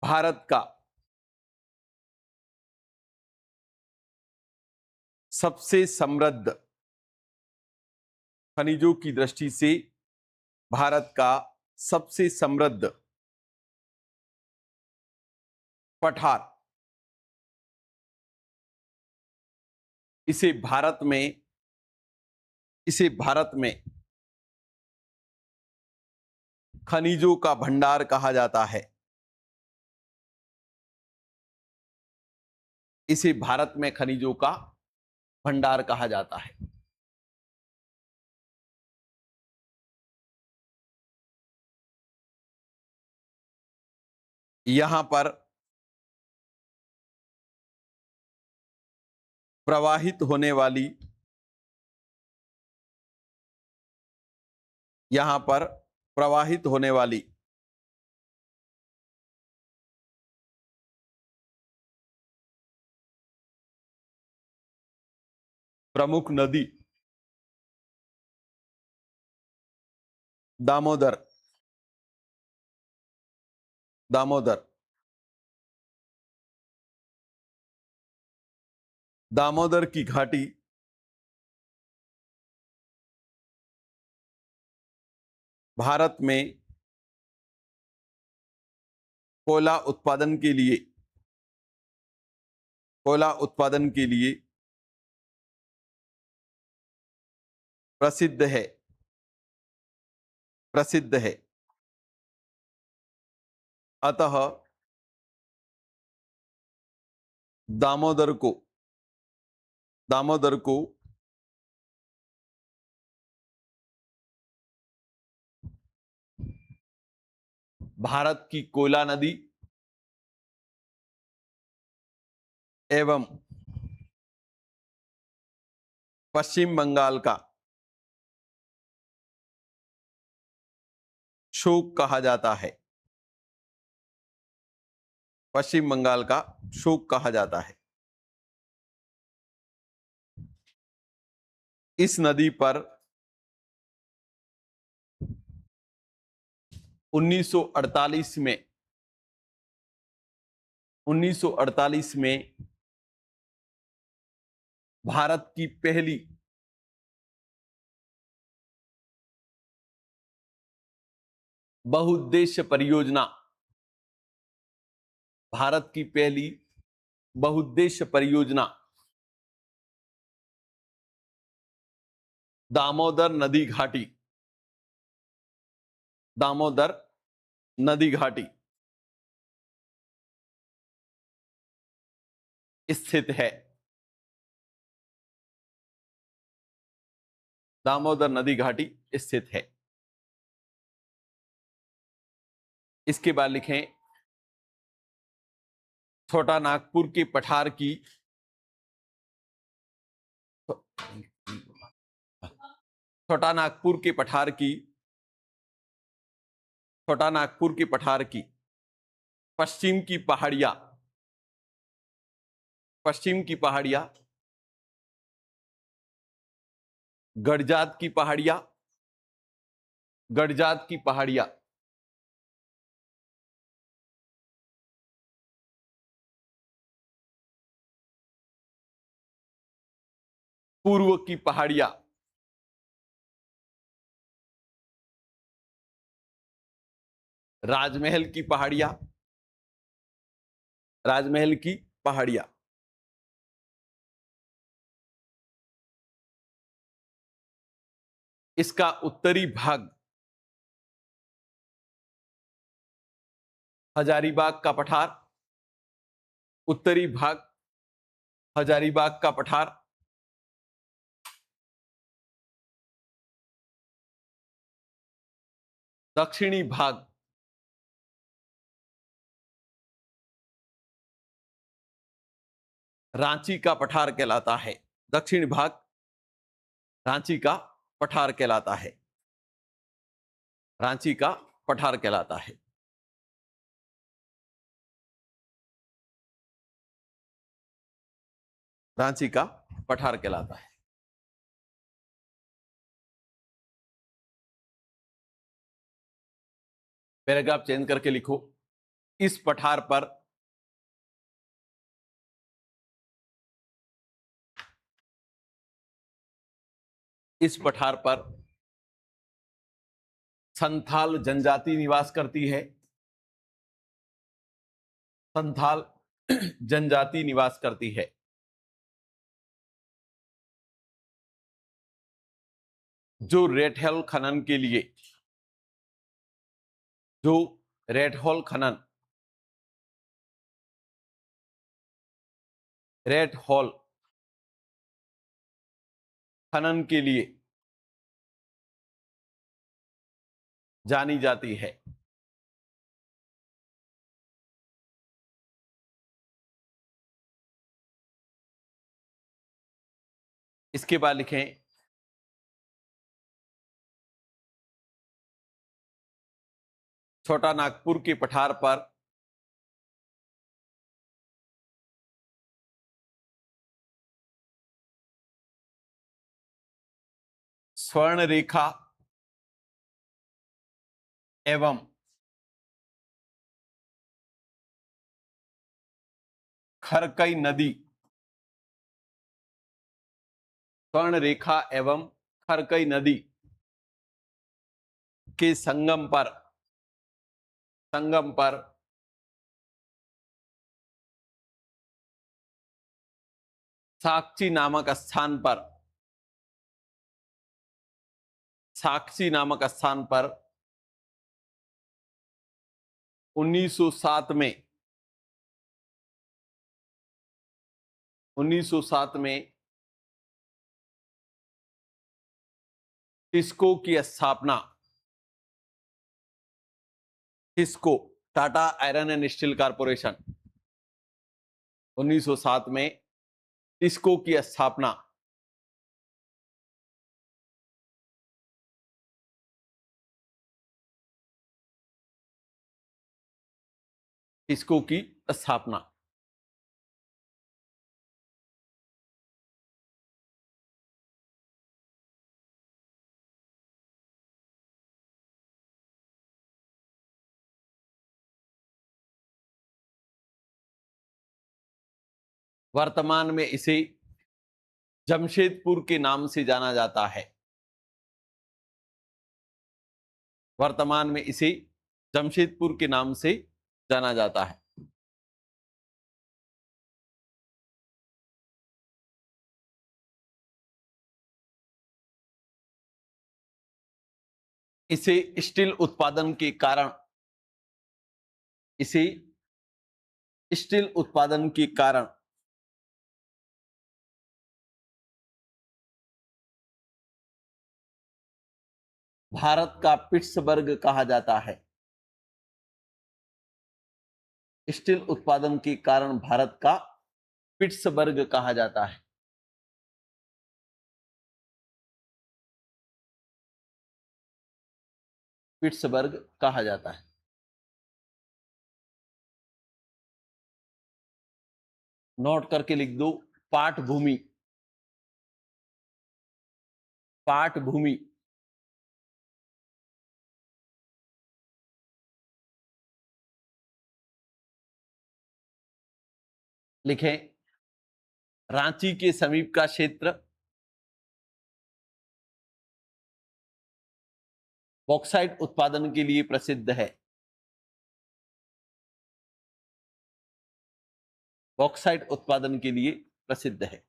भारत का सबसे समृद्ध, खनिजों की दृष्टि से भारत का सबसे समृद्ध पठार। इसे भारत में खनिजों का भंडार कहा जाता है। इसे भारत में खनिजों का भंडार कहा जाता है। यहां पर प्रवाहित होने वाली प्रमुख नदी दामोदर की घाटी भारत में कोयला उत्पादन के लिए प्रसिद्ध है। अतः दामोदर को भारत की कोयला नदी एवं पश्चिम बंगाल का शोक कहा जाता है। इस नदी पर 1948 में भारत की पहली बहुउद्देश्य परियोजना दामोदर नदी घाटी स्थित है। दामोदर नदी घाटी स्थित है। इसके बाद लिखें, छोटा नागपुर के पठार की पश्चिम की पहाड़ियां, पश्चिम की पहाड़ियां, गडजात की पहाड़ियां, गडजात की पहाड़ियां, पूर्व की पहाड़ियां, राजमहल की पहाड़ियां, राजमहल की पहाड़ियां, इसका उत्तरी भाग हजारीबाग का पठार, उत्तरी भाग हजारीबाग का पठार, दक्षिणी भाग रांची का पठार कहलाता है। दक्षिण भाग रांची का पठार कहलाता है, रांची का पठार कहलाता है। रांची का पठार कहलाता है। पैराग्राफ चेंज करके लिखो, इस पठार पर इस पठार पर संथाल जनजाति निवास करती है, संथाल जनजाति निवास करती है। जो रेड होल खनन के लिए, जो रेड होल खनन, रेड होल खनन के लिए जानी जाती है। इसके बाद लिखें, छोटा नागपुर के पठार पर स्वर्ण रेखा एवं खरकई नदी, स्वर्ण रेखा एवं खरकई नदी के संगम पर, संगम पर साक्षी नामक स्थान पर, साक्षी नामक स्थान पर 1907 में 1907 में टिस्को की स्थापना, TISCO Tata iron and steel corporation, 1907 में टिस्को की स्थापना टिस्को की स्थापना वर्तमान में इसे जमशेदपुर के नाम से जाना जाता है। वर्तमान में इसे जमशेदपुर के नाम से जाना जाता है। इसे स्टील उत्पादन के कारण, इसे स्टील उत्पादन के कारण भारत का पिट्सबर्ग कहा जाता है। स्टील उत्पादन के कारण भारत का पिट्सबर्ग कहा जाता है। पिट्सबर्ग कहा जाता है। नोट करके लिख दो, पाठ भूमि, पाठ भूमि। लिखें, रांची के समीप का क्षेत्र बॉक्साइट उत्पादन के लिए प्रसिद्ध है। बॉक्साइट उत्पादन के लिए प्रसिद्ध है।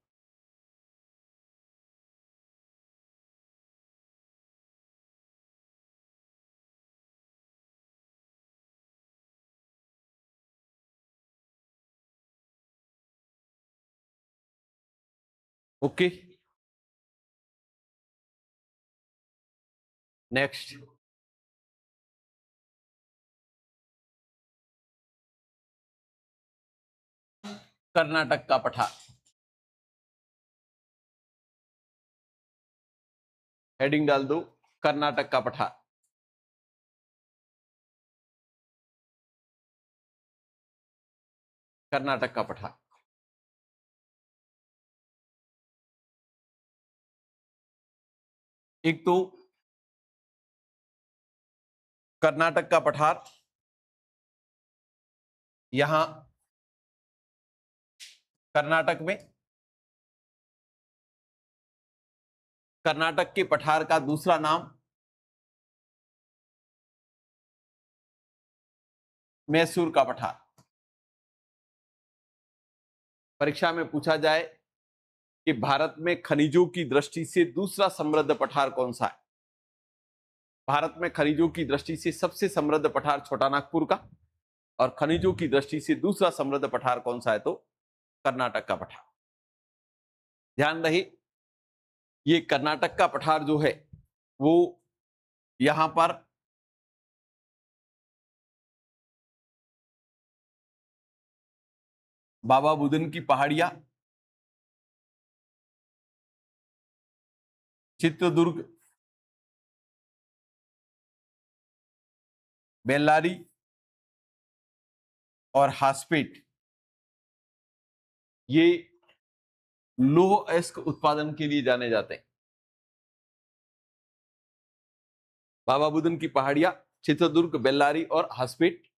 Okay, next. कर्नाटक का पठार। हेडिंग डाल दो, कर्नाटक का पठार। कर्नाटक का पठार। एक तो कर्नाटक का पठार यहां कर्नाटक में, कर्नाटक के पठार का दूसरा नाम मैसूर का पठार। परीक्षा में पूछा जाए कि भारत में खनिजों की दृष्टि से दूसरा समृद्ध पठार कौन सा है? भारत में खनिजों की दृष्टि से सबसे समृद्ध पठार छोटा नागपुर का, और खनिजों की दृष्टि से दूसरा समृद्ध पठार कौन सा है? तो कर्नाटक का पठार। ध्यान रहे, ये कर्नाटक का पठार जो है वो यहां पर बाबा बुदन की पहाड़ियां, चित्रदुर्ग, बेल्लारी और हासपेट, ये लौह अयस्क उत्पादन के लिए जाने जाते हैं। बाबा बुदन की पहाड़ियां, चित्रदुर्ग, बेल्लारी और हासपेट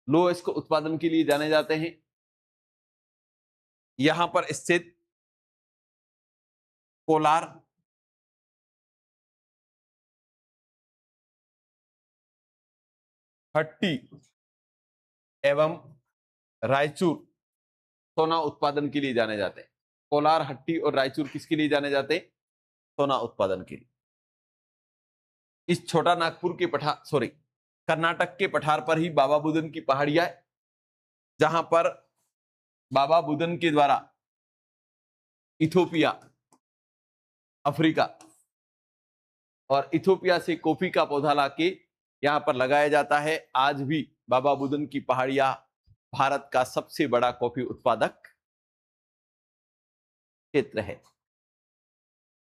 लौह अयस्क उत्पादन के लिए जाने जाते हैं। यहां पर स्थित कोलार, हट्टी एवं रायचूर सोना उत्पादन के लिए जाने जाते हैं। कोलार, हट्टी और रायचूर किसके लिए जाने जाते हैं? सोना उत्पादन के लिए। इस छोटा नागपुर के पठार, सॉरी, कर्नाटक के पठार पर ही बाबा बुदन की पहाड़ियां है, जहां पर बाबा बुदन के द्वारा इथोपिया, अफ्रीका और इथोपिया से कॉफी का पौधा लाके यहां पर लगाया जाता है। आज भी बाबा बुदन की पहाड़ियां भारत का सबसे बड़ा कॉफी उत्पादक क्षेत्र है।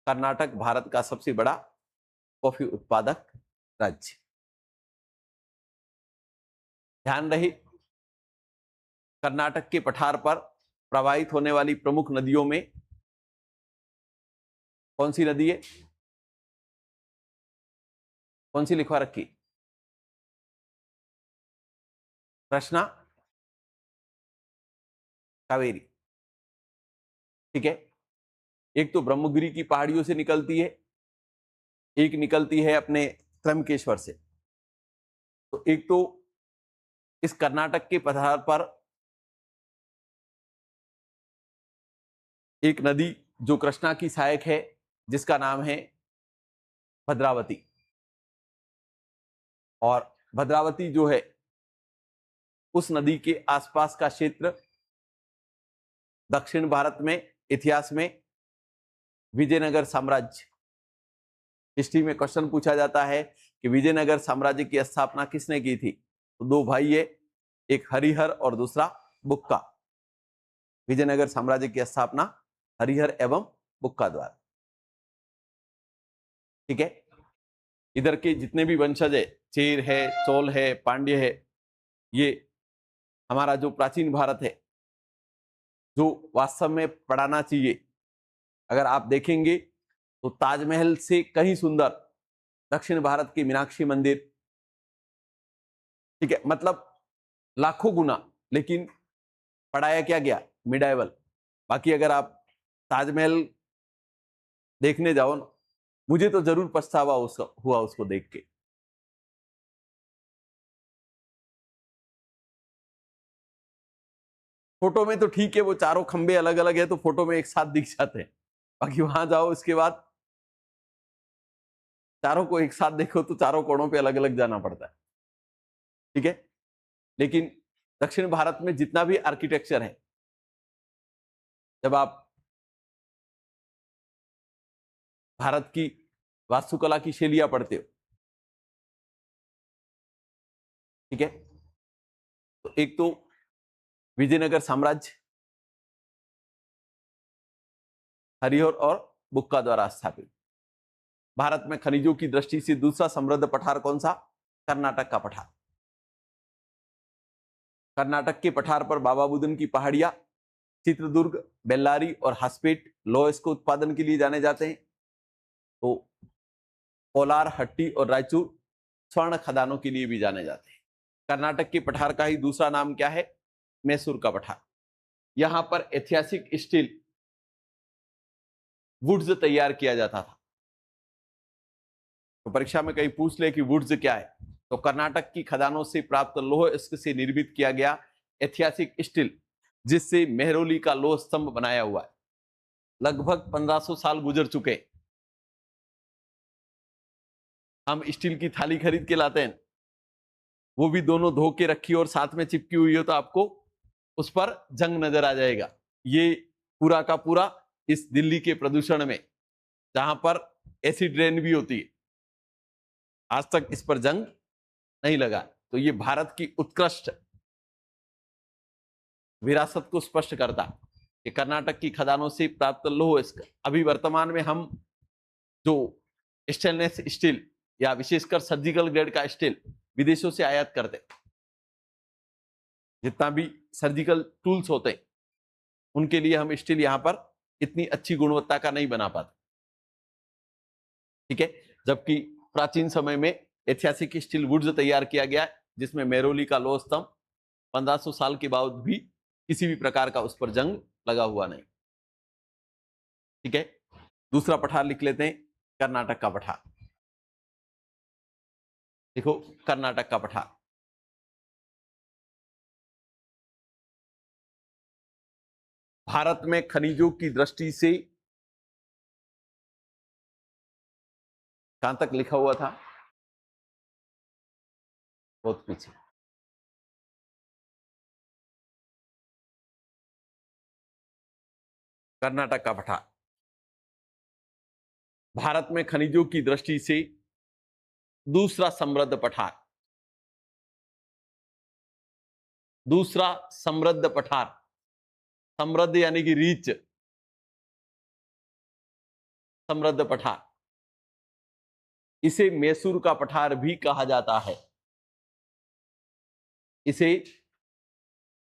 कर्नाटक भारत का सबसे बड़ा कॉफी उत्पादक राज्य। ध्यान रहे, कर्नाटक के पठार पर प्रवाहित होने वाली प्रमुख नदियों में कौन सी नदी है? कौन सी लिखवा रखी? कृष्णा, कावेरी। ठीक है, एक तो ब्रह्मगिरी की पहाड़ियों से निकलती है, एक निकलती है अपने त्रंबकेश्वर से। तो एक तो इस कर्नाटक के पठार पर एक नदी जो कृष्णा की सहायक है, जिसका नाम है भद्रावती। और भद्रावती जो है, उस नदी के आसपास का क्षेत्र दक्षिण भारत में इतिहास में विजयनगर साम्राज्य, हिस्ट्री में क्वेश्चन पूछा जाता है कि विजयनगर साम्राज्य की स्थापना किसने की थी? तो दो भाई है, एक हरिहर और दूसरा बुक्का। विजयनगर साम्राज्य की स्थापना हरिहर एवं बुक्का द्वारा। ठीक है, इधर के जितने भी वंशज है, चेर है, चोल है, पांड्य है, ये हमारा जो प्राचीन भारत है जो वास्तव में पढ़ाना चाहिए। अगर आप देखेंगे तो ताजमहल से कहीं सुंदर दक्षिण भारत की मीनाक्षी मंदिर, ठीक है, मतलब लाखों गुना, लेकिन पढ़ाया क्या गया? मिडाइवल। बाकी अगर आप ताजमहल देखने जाओ ना, मुझे तो जरूर पछतावा हुआ उसको देख के। फोटो में तो ठीक है, वो चारों खंबे अलग अलग है तो फोटो में एक साथ दिख जाते हैं, बाकी वहां जाओ इसके बाद चारों को एक साथ देखो तो चारों कोणों पे अलग अलग जाना पड़ता है, ठीक है। लेकिन दक्षिण भारत में जितना भी आर्किटेक्चर है, जब आप भारत की वास्तुकला की शैलियां पढ़ते हो, ठीक है, तो एक तो विजयनगर साम्राज्य हरिहर और बुक्का द्वारा स्थापित। भारत में खनिजों की दृष्टि से दूसरा समृद्ध पठार कौन सा? कर्नाटक का पठार। कर्नाटक के पठार पर बाबा बुदन की पहाड़ियां, चित्रदुर्ग, बेल्लारी और हासपेट लौह के उत्पादन के लिए जाने जाते हैं। तो कोलार, हट्टी और रायचूर स्वर्ण खदानों के लिए भी जाने जाते हैं। कर्नाटक के पठार का ही दूसरा नाम क्या है? मैसूर का पठार। यहां पर ऐतिहासिक स्टील वुड्स तैयार किया जाता था। तो परीक्षा में कहीं पूछ ले कि वुड्स क्या है, तो कर्नाटक की खदानों से प्राप्त लौह इस्क से निर्मित किया गया ऐतिहासिक स्टील, जिससे मेहरौली का लौह स्तंभ बनाया हुआ है। लगभग 1500 साल गुजर चुके, हम स्टील की थाली खरीद के लाते हैं, वो भी दोनों धो के रखी और साथ में चिपकी हुई हो तो आपको उस पर जंग नजर आ जाएगा। ये पूरा का पूरा इस दिल्ली के प्रदूषण में, जहां पर एसिड रेन भी होती है, आज तक इस पर जंग नहीं लगा। तो ये भारत की उत्कृष्ट विरासत को स्पष्ट करता कि कर्नाटक की खदानों से प्राप्त लौह इस्क। अभी वर्तमान में हम जो स्टेनलेस स्टील या विशेषकर सर्जिकल ग्रेड का स्टील विदेशों से आयात करते, जितना भी सर्जिकल टूल्स होते हैं उनके लिए हम स्टील यहां पर इतनी अच्छी गुणवत्ता का नहीं बना पाते, ठीक है। जबकि प्राचीन समय में ऐतिहासिक स्टील वुड्स तैयार किया गया, जिसमें मेहरौली का लौह स्तंभ 1500 साल के बाद भी किसी भी प्रकार का उस पर जंग लगा हुआ नहीं, ठीक है। दूसरा पठार लिख लेते हैं, कर्नाटक का पठार। देखो कर्नाटक का पठार, भारत में खनिजों की दृष्टि से कहां तक लिखा हुआ था? बहुत पीछे। कर्नाटक का पठार भारत में खनिजों की दृष्टि से दूसरा समृद्ध पठार, दूसरा समृद्ध पठार, समृद्ध यानी कि रीच, समृद्ध पठार, इसे मैसूर का पठार भी कहा जाता है। इसे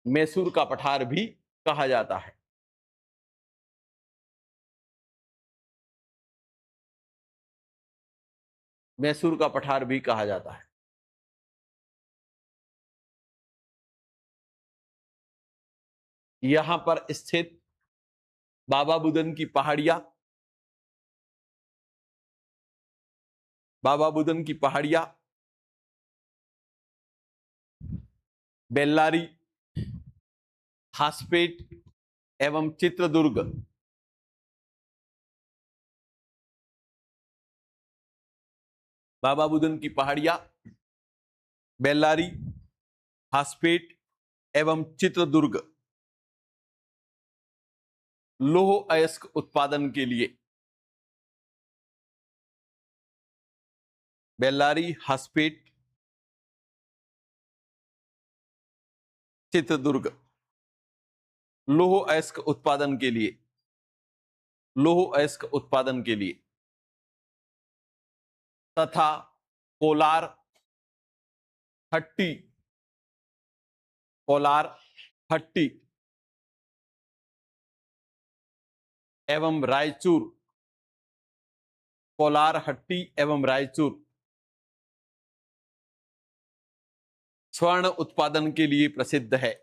मैसूर का पठार भी कहा जाता है। मैसूर का पठार भी कहा जाता है। यहां पर स्थित बाबा बुदन की पहाड़ियां, बाबा बुदन की पहाड़ियां, बेल्लारी, हासपेट एवं चित्रदुर्ग, बाबा बुदन की पहाड़ियां, बेल्लारी, हासपेट एवं चित्रदुर्ग लौह अयस्क उत्पादन के लिए, बेल्लारी, हासपेट, चित्रदुर्ग लौह अयस्क उत्पादन के लिए, लौह अयस्क उत्पादन के लिए, तथा कोलार, हट्टी, कोलार, हट्टी एवं रायचूर, कोलार हट्टी एवं रायचूर स्वर्ण उत्पादन के लिए प्रसिद्ध है।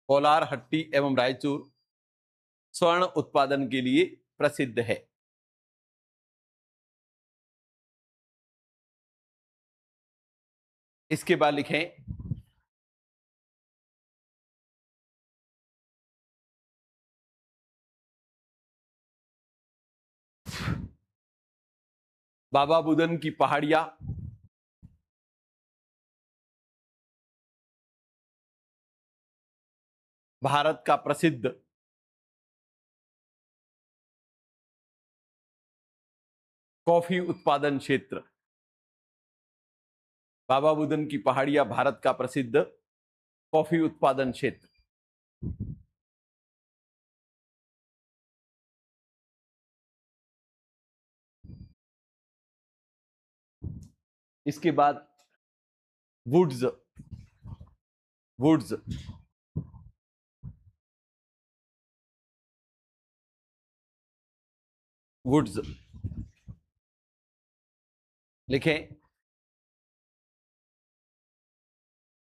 कोलार हट्टी एवं रायचूर स्वर्ण उत्पादन के लिए प्रसिद्ध है। इसके बाद लिखें बाबा बुदन की पहाड़ियां भारत का प्रसिद्ध कॉफी उत्पादन क्षेत्र। बाबा बुदन की पहाड़ियां भारत का प्रसिद्ध कॉफी उत्पादन क्षेत्र। इसके बाद वुड्स, वुड्स वुड्स लिखें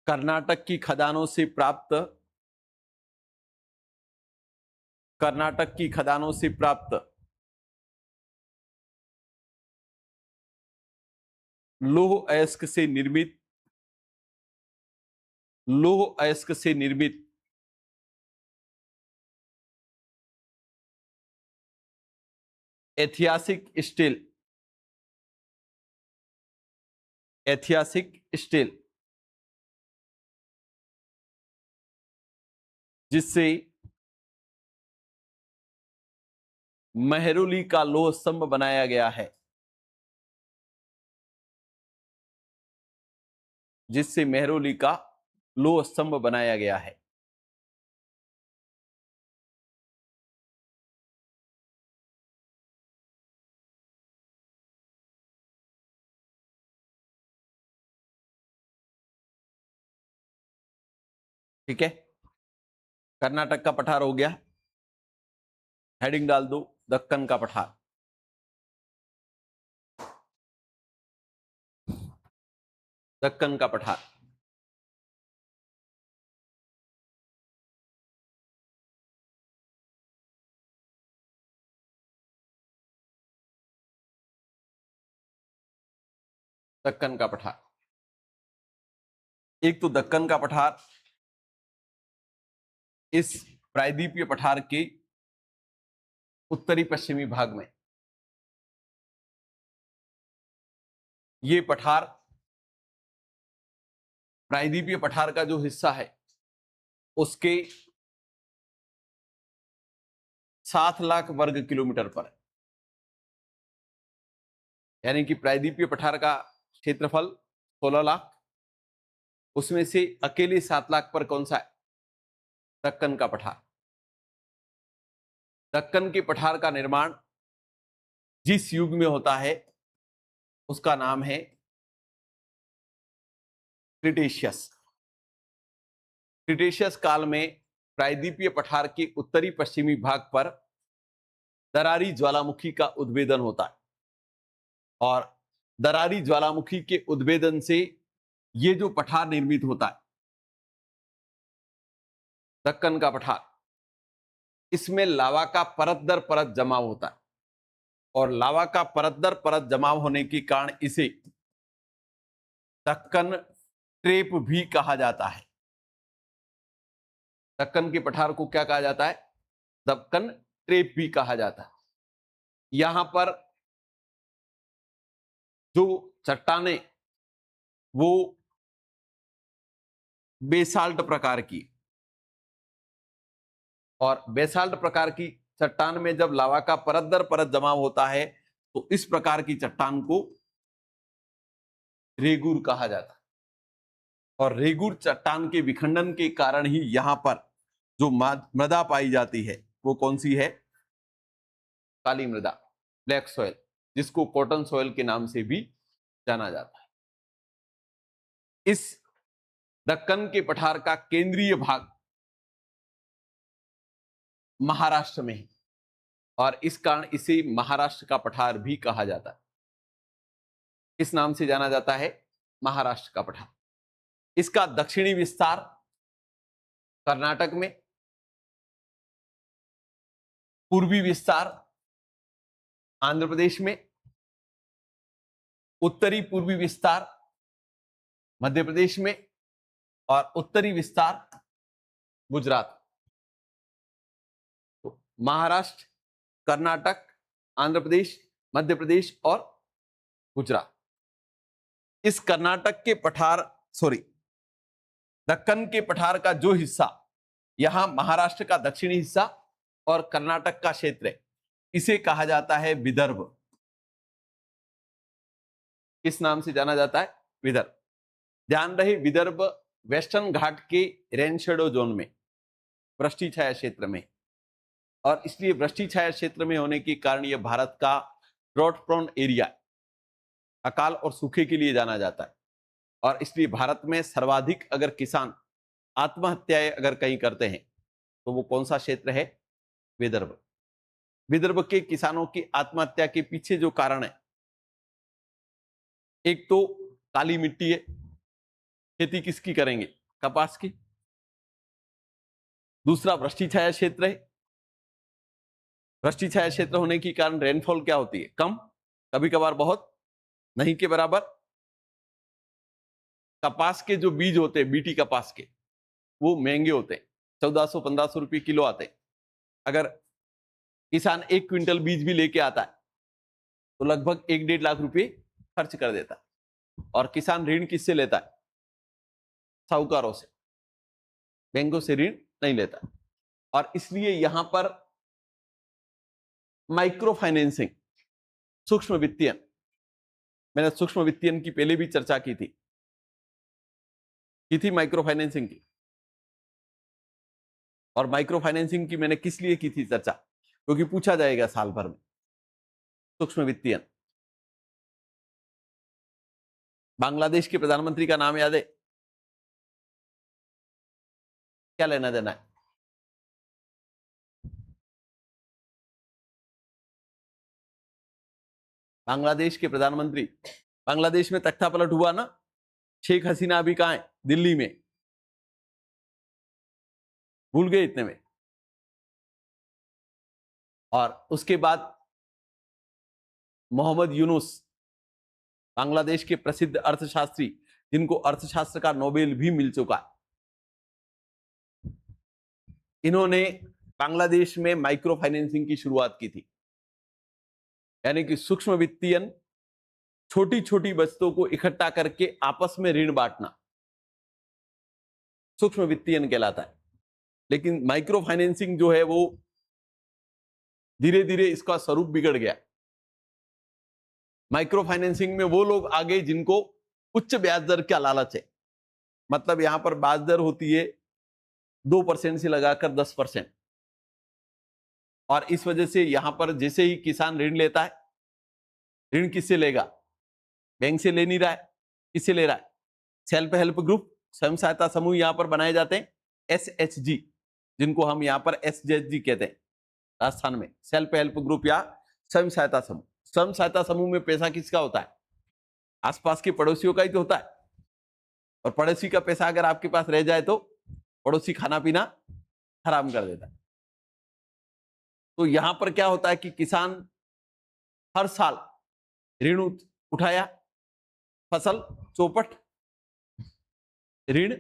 कर्नाटक की खदानों से प्राप्त, कर्नाटक की खदानों से प्राप्त लौह अयस्क से निर्मित, लौह अयस्क से निर्मित ऐतिहासिक स्टील, ऐतिहासिक स्टील जिससे मेहरौली का लौह स्तंभ बनाया गया है, जिससे मेहरौली का लौह स्तंभ बनाया गया है। ठीक है, कर्नाटक का पठार हो गया। हेडिंग डाल दो दक्कन का पठार। दक्कन का पठार। दक्कन का पठार, एक तो दक्कन का पठार इस प्रायद्वीपीय पठार के उत्तरी पश्चिमी भाग में, ये पठार प्रायद्वीपीय पठार का जो हिस्सा है उसके 7 लाख वर्ग किलोमीटर पर, यानी कि प्रायद्वीपीय पठार का क्षेत्रफल 16 लाख, उसमें से अकेले 7 लाख पर कौन सा है? दक्कन का पठार। दक्कन के पठार का निर्माण जिस युग में होता है उसका नाम है क्रिटेशियस। क्रिटेशियस काल में प्रायद्वीपीय पठार के उत्तरी पश्चिमी भाग पर दरारी ज्वालामुखी का उद्भेदन होता है और दरारी ज्वालामुखी के उद्भेदन से ये जो पठार निर्मित होता है दक्कन का पठार, इसमें लावा का परत दर परत जमाव होता है और लावा का परत दर परत जमाव होने के कारण इसे दक्कन ट्रेप भी कहा जाता है। दक्कन के पठार को क्या कहा जाता है? दक्कन ट्रेप भी कहा जाता है। यहां पर जो चट्टानें वो बेसाल्ट प्रकार की, और बेसाल्ट प्रकार की चट्टान में जब लावा का परत दर परत जमाव होता है तो इस प्रकार की चट्टान को रेगुर कहा जाता है। और रेगुर चट्टान के विखंडन के कारण ही यहां पर जो मृदा पाई जाती है वो कौन सी है? काली मृदा, ब्लैक सॉइल, जिसको कॉटन सॉइल के नाम से भी जाना जाता है। इस दक्कन के पठार का केंद्रीय भाग महाराष्ट्र में है। और इस कारण इसे महाराष्ट्र का पठार भी कहा जाता है। किस नाम से जाना जाता है? महाराष्ट्र का पठार। इसका दक्षिणी विस्तार कर्नाटक में, पूर्वी विस्तार आंध्र प्रदेश में, उत्तरी पूर्वी विस्तार मध्य प्रदेश में और उत्तरी विस्तार गुजरात। तो महाराष्ट्र, कर्नाटक, आंध्र प्रदेश, मध्य प्रदेश और गुजरात। इस कर्नाटक के पठार दक्कन के पठार का जो हिस्सा, यहां महाराष्ट्र का दक्षिणी हिस्सा और कर्नाटक का क्षेत्र है, इसे कहा जाता है विदर्भ। किस नाम से जाना जाता है? विदर्भ। ध्यान रहे, विदर्भ वेस्टर्न घाट के रेन शेडो जोन में, वृष्टि छाया क्षेत्र में, और इसलिए वृष्टि छाया क्षेत्र में होने के कारण यह भारत का ड्रॉट प्रोन एरिया, अकाल और सूखे के लिए जाना जाता है। और इसलिए भारत में सर्वाधिक अगर किसान आत्महत्याएं अगर कहीं करते हैं तो वो कौन सा क्षेत्र है? विदर्भ। विदर्भ के किसानों की आत्महत्या के पीछे जो कारण है, एक तो काली मिट्टी है, खेती किसकी करेंगे? कपास की। दूसरा वृष्टि छाया क्षेत्र है, वृष्टि छाया क्षेत्र होने के कारण रेनफॉल क्या होती है? कम, कभी कभार बहुत, नहीं के बराबर। कपास के जो बीज होते हैं, बीटी कपास के, वो महंगे होते हैं, 1400-1500 रुपये किलो आते हैं। अगर किसान 1 क्विंटल बीज भी लेके आता है तो लगभग 1-1.5 लाख रुपए खर्च कर देता है। और किसान ऋण किससे लेता है? साहूकारों से, बैंकों से ऋण नहीं लेता। और इसलिए यहां पर माइक्रो फाइनेंसिंग, सूक्ष्म वित्तीयन, मैंने सूक्ष्म वित्तीयन की पहले भी चर्चा की थी माइक्रो फाइनेंसिंग की। और माइक्रो फाइनेंसिंग की मैंने किस लिए की थी चर्चा? क्योंकि पूछा जाएगा साल भर में। सूक्ष्म वित्तीयन, बांग्लादेश के प्रधानमंत्री का नाम याद है? क्या लेना देना है? बांग्लादेश के प्रधानमंत्री, बांग्लादेश में तख्ता पलट हुआ ना, शेख हसीना अभी कहां है? दिल्ली में। भूल गए इतने में? और उसके बाद मोहम्मद यूनुस, बांग्लादेश के प्रसिद्ध अर्थशास्त्री, जिनको अर्थशास्त्र का नोबेल भी मिल चुका है, इन्होंने बांग्लादेश में माइक्रो फाइनेंसिंग की शुरुआत की थी। यानी कि सूक्ष्म वित्तीयन, छोटी छोटी बचतों को इकट्ठा करके आपस में ऋण बांटना, सूक्ष्म वित्तीयन कहलाता है। लेकिन माइक्रो फाइनेंसिंग जो है वो धीरे धीरे इसका स्वरूप बिगड़ गया। माइक्रो फाइनेंसिंग में वो लोग आ गए जिनको उच्च ब्याज दर का लालच है। मतलब यहां पर ब्याज दर होती है 2% से लगाकर 10%। और इस वजह से यहां पर जैसे ही किसान ऋण लेता है, ऋण किससे लेगा? बैंक से ले नहीं रहा है, किससे ले रहा है? सेल्फ हेल्प ग्रुप, स्वयं सहायता समूह यहां पर बनाए जाते हैं, SHG, जिनको हम यहां पर SHG कहते हैं राजस्थान में, सेल्फ हेल्प ग्रुप या स्वयं सहायता समूह। स्वयं सहायता समूह में पैसा किसका होता है? आसपास के पड़ोसियों का ही तो होता है। और पड़ोसी का पैसा अगर आपके पास रह जाए तो पड़ोसी खाना पीना हराम कर देता है। तो यहां पर क्या होता है कि किसान हर साल ऋण उठाया, फसल चौपट, ऋण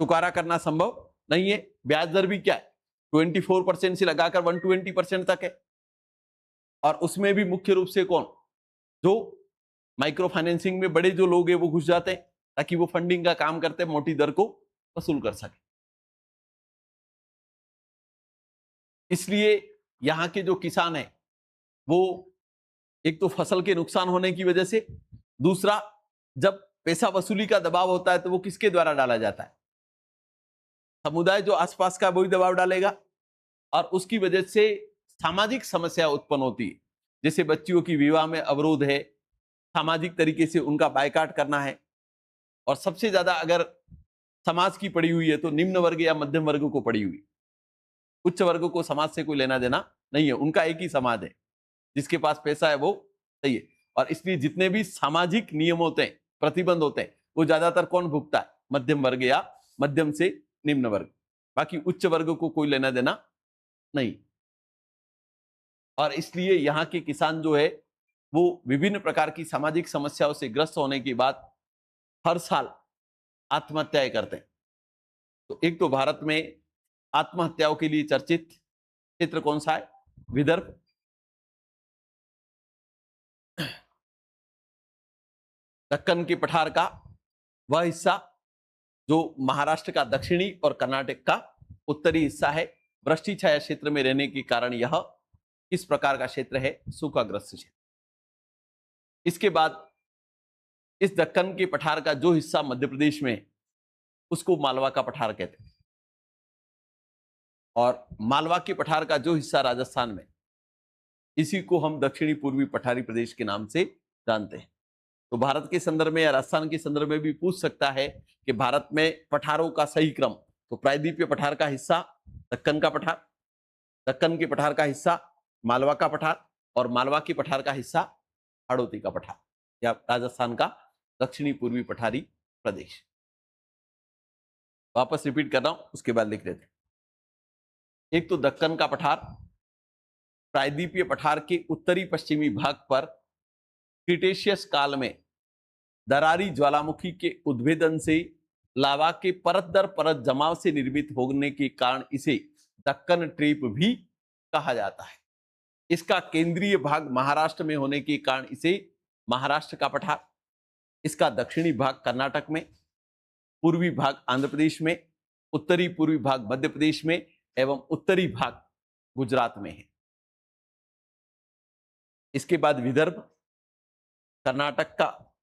चुकारा करना संभव नहीं है। ब्याज दर भी क्या है? 24% से लगाकर 120% तक है। और उसमें भी मुख्य रूप से कौन? जो माइक्रो फाइनेंसिंग में बड़े जो लोग हैं वो घुस जाते हैं ताकि वो फंडिंग का काम करते हैं, मोटी दर को वसूल कर सके। इसलिए यहां के जो किसान हैं वो एक तो फसल के नुकसान होने की वजह से, दूसरा जब पैसा वसूली का दबाव होता है तो वो किसके द्वारा डाला जाता है? समुदाय जो आसपास का वही दबाव डालेगा। और उसकी वजह से सामाजिक समस्या उत्पन्न होती है, जैसे बच्चियों की विवाह में अवरोध है, सामाजिक तरीके से उनका बायकाट करना है। और सबसे ज्यादा अगर समाज की पड़ी हुई है तो निम्न वर्ग या मध्यम वर्ग को पड़ी हुई। उच्च वर्ग को समाज से कोई लेना देना नहीं है, उनका एक ही समाज है, जिसके पास पैसा है वो सही है। और इसलिए जितने भी सामाजिक नियम होते हैं, प्रतिबंध होते हैं, वो ज्यादातर कौन भुगता है? मध्यम वर्ग या मध्यम से निम्न वर्ग। बाकी उच्च वर्ग को कोई लेना देना नहीं। और इसलिए यहाँ के किसान जो है वो विभिन्न प्रकार की सामाजिक समस्याओं से ग्रस्त होने के बाद हर साल आत्महत्याएं करते हैं। तो एक तो भारत में आत्महत्याओं के लिए चर्चित क्षेत्र कौन सा है? विदर्भ, दक्कन के पठार का वह हिस्सा जो महाराष्ट्र का दक्षिणी और कर्नाटक का उत्तरी हिस्सा है। वृष्टि छाया क्षेत्र में रहने के कारण यह इस प्रकार का क्षेत्र है, सूखाग्रस्त क्षेत्र। इसके बाद इस दक्कन के पठार का जो हिस्सा मध्य प्रदेश में है, उसको मालवा का पठार कहते हैं। और मालवा के पठार का जो हिस्सा राजस्थान में, इसी को हम दक्षिणी पूर्वी पठारी प्रदेश के नाम से जानते हैं। तो भारत के संदर्भ में या राजस्थान के संदर्भ में भी पूछ सकता है कि भारत में पठारों का सही क्रम। तो प्रायद्वीपीय पठार का हिस्सा दक्कन का पठार, दक्कन के पठार का हिस्सा मालवा का पठार, और मालवा के पठार का हिस्सा हाड़ौती का पठार या राजस्थान का दक्षिणी पूर्वी पठारी प्रदेश। वापस रिपीट कर रहा हूं, उसके बाद लिख लेते हैं। एक तो दक्कन का पठार प्रायद्वीपीय पठार के उत्तरी पश्चिमी भाग पर क्रिटेशियस काल में दरारी ज्वालामुखी के उद्भेदन से लावा के परत दर परत जमाव से निर्मित होने के कारण इसे दक्कन ट्रेप भी कहा जाता है। इसका केंद्रीय भाग महाराष्ट्र में होने के कारण इसे महाराष्ट्र का पठार, इसका दक्षिणी भाग कर्नाटक में, पूर्वी भाग आंध्र प्रदेश में, उत्तरी पूर्वी भाग मध्य प्रदेश में एवं उत्तरी भाग गुजरात में है। इसके बाद विदर्भ, कर्नाटक का,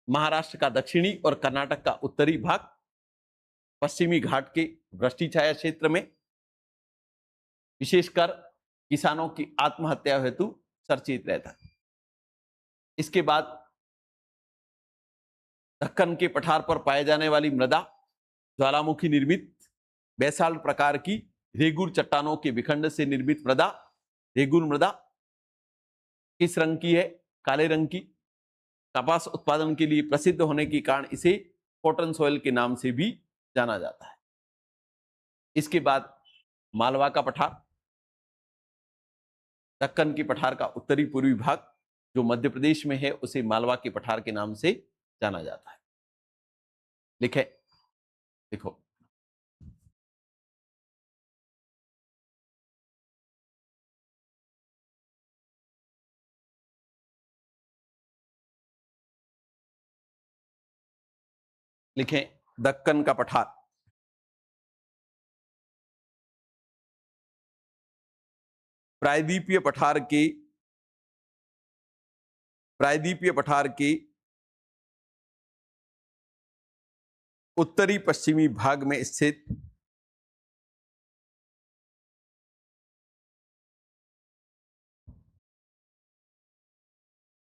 महाराष्ट्र का दक्षिणी और कर्नाटक का उत्तरी भाग पश्चिमी घाट के वृष्टि छाया क्षेत्र में विशेषकर किसानों की आत्महत्या हेतु चर्चित रहता है। इसके बाद दक्कन के पठार पर पाए जाने वाली मृदा ज्वालामुखी निर्मित बैसाल्ट प्रकार की रेगुर चट्टानों के विखंड से निर्मित मृदा, रेगुर मृदा किस रंग की है? काले रंग की। कपास उत्पादन के लिए प्रसिद्ध होने के कारण इसे कॉटन सॉइल के नाम से भी जाना जाता है। इसके बाद मालवा का पठार, दक्कन के पठार का उत्तरी पूर्वी भाग जो मध्य प्रदेश में है उसे मालवा के पठार के नाम से जाना जाता है। लिखे, देखो लिखें दक्कन का पठार प्रायद्वीपीय पठार के उत्तरी पश्चिमी भाग में स्थित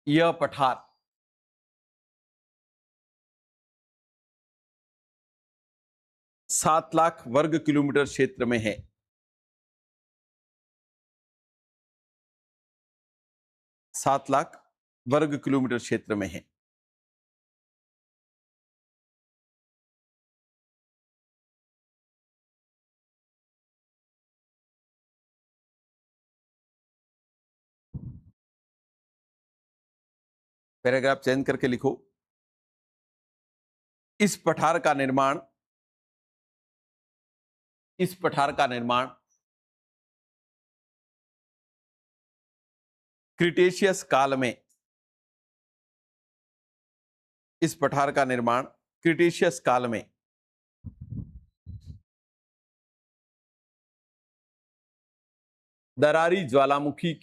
यह पठार 7 लाख वर्ग किलोमीटर क्षेत्र में है। 7 लाख वर्ग किलोमीटर क्षेत्र में है। पैराग्राफ चेंज करके लिखो। इस पठार का निर्माण क्रिटेशियस काल में, इस पठार का निर्माण क्रिटेशियस काल में दरारी ज्वालामुखी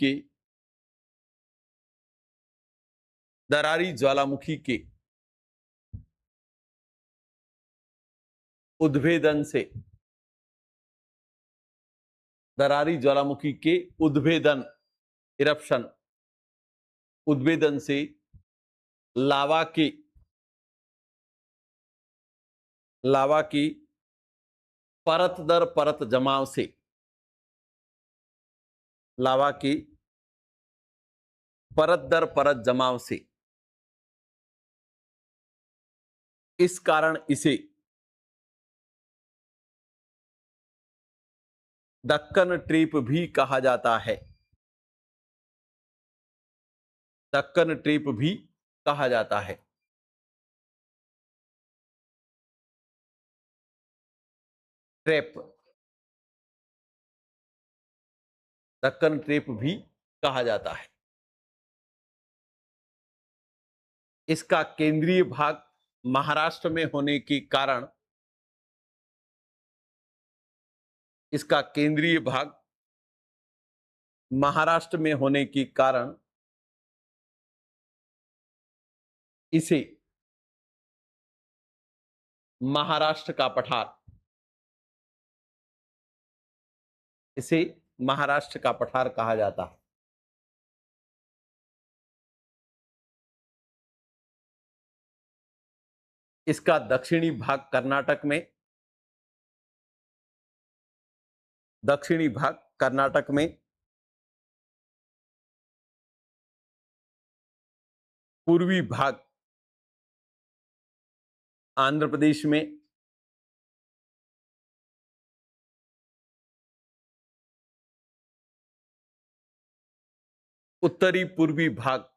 के उद्भेदन से, दरारी ज्वालामुखी के उद्भेदन, इरप्शन, उद्भेदन से लावा की परत दर परत जमाव से लावा की परत दर परत जमाव से इस कारण इसे दक्कन ट्रीप भी कहा जाता है। दक्कन ट्रीप भी कहा जाता है। ट्रैप, दक्कन ट्रैप भी कहा जाता है। इसका केंद्रीय भाग महाराष्ट्र में होने के कारण इसका केंद्रीय भाग महाराष्ट्र में होने के कारण इसे महाराष्ट्र का पठार, इसे महाराष्ट्र का पठार कहा जाता है। इसका दक्षिणी भाग कर्नाटक में, दक्षिणी भाग कर्नाटक में, पूर्वी भाग आंध्र प्रदेश में, उत्तरी पूर्वी भाग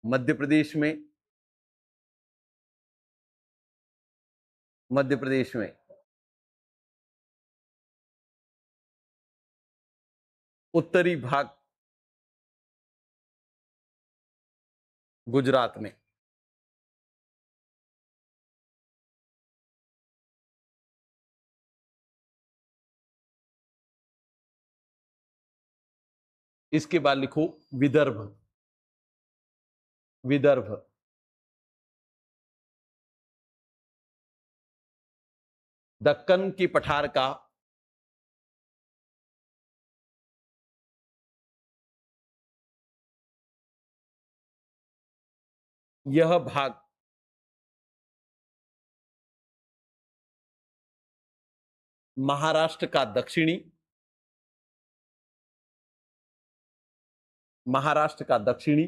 मध्य प्रदेश में, मध्य प्रदेश में, उत्तरी भाग गुजरात में। इसके बाद लिखो विदर्भ, विदर्भ। दक्कन की पठार का यह भाग महाराष्ट्र का दक्षिणी, महाराष्ट्र का दक्षिणी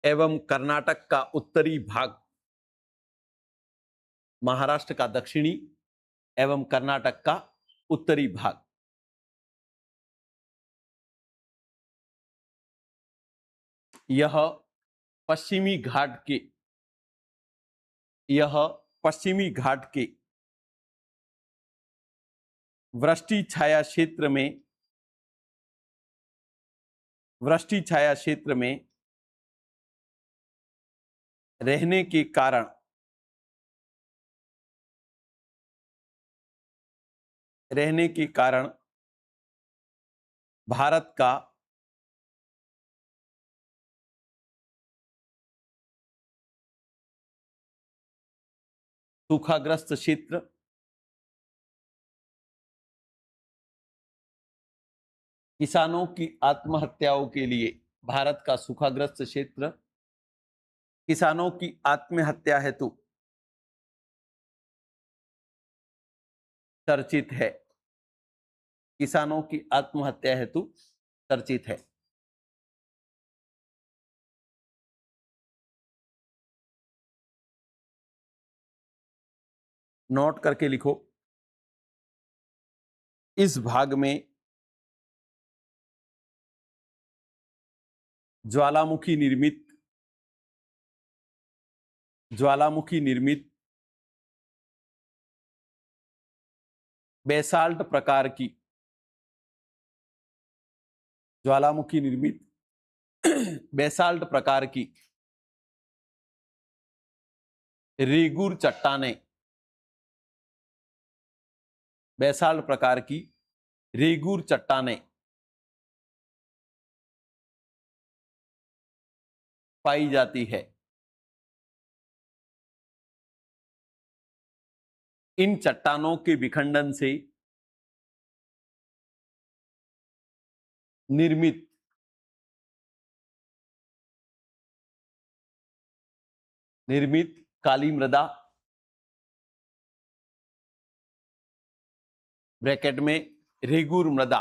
एवं कर्नाटक का उत्तरी भाग, महाराष्ट्र का दक्षिणी एवं कर्नाटक का उत्तरी भाग यह पश्चिमी घाट के, यह पश्चिमी घाट के वृष्टि छाया क्षेत्र में, वृष्टि छाया क्षेत्र में रहने के कारण, रहने के कारण भारत का सूखाग्रस्त क्षेत्र, किसानों की आत्महत्याओं के लिए भारत का सूखाग्रस्त क्षेत्र किसानों की आत्महत्या हेतु चर्चित है, किसानों की आत्महत्या हेतु चर्चित है। नोट करके लिखो, इस भाग में ज्वालामुखी निर्मित, ज्वालामुखी निर्मित बेसाल्ट प्रकार की, ज्वालामुखी निर्मित बेसाल्ट प्रकार की रेगुर चट्टानें, बेसाल्ट प्रकार की रेगुर चट्टानें पाई जाती है। इन चट्टानों के विखंडन से निर्मित निर्मित काली मृदा ब्रैकेट में रेगुर मृदा,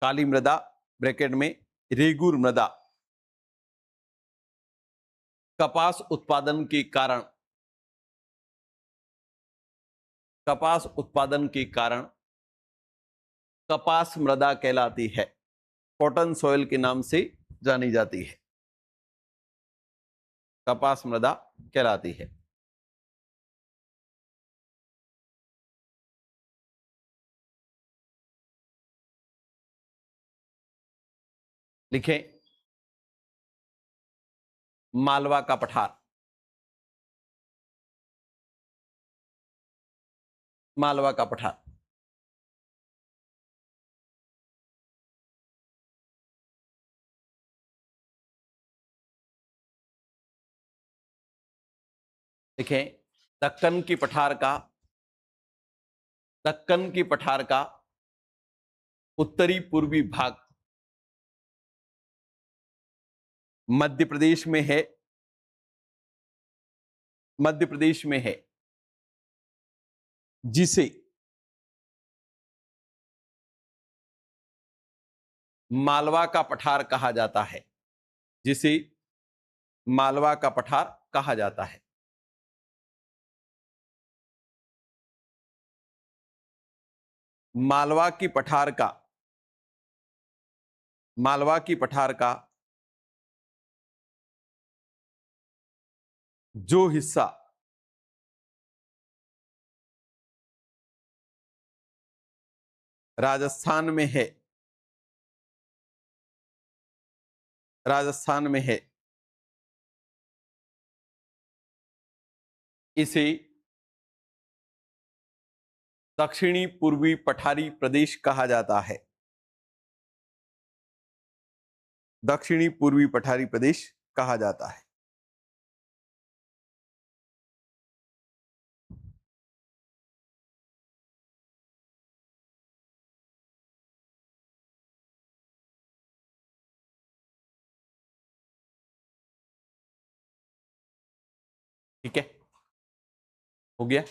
काली मृदा ब्रैकेट में रेगुर मृदा, कपास उत्पादन के कारण, कपास उत्पादन के कारण कपास मृदा कहलाती है, कॉटन सॉइल के नाम से जानी जाती है, कपास मृदा कहलाती है। लिखें, मालवा का पठार, मालवा का पठार। लिखें, दक्कन की पठार का, दक्कन की पठार का उत्तरी पूर्वी भाग मध्य प्रदेश में है, मध्य प्रदेश में है, जिसे मालवा का पठार कहा जाता है, जिसे मालवा का पठार कहा जाता है। मालवा की पठार का, मालवा की पठार का जो हिस्सा राजस्थान में है, राजस्थान में है, इसे दक्षिणी पूर्वी पठारी प्रदेश कहा जाता है, दक्षिणी पूर्वी पठारी प्रदेश कहा जाता है। ठीक है, हो गया।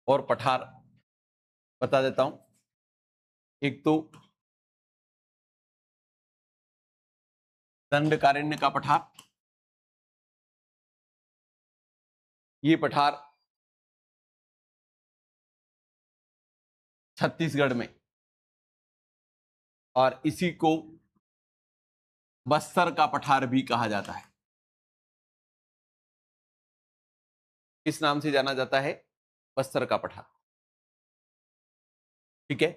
और पठार बता देता हूं, एक तो दंडकारण्य का पठार, ये पठार छत्तीसगढ़ में, और इसी को बस्तर का पठार भी कहा जाता है। इस नाम से जाना जाता है, बस्तर का पठार। ठीक है,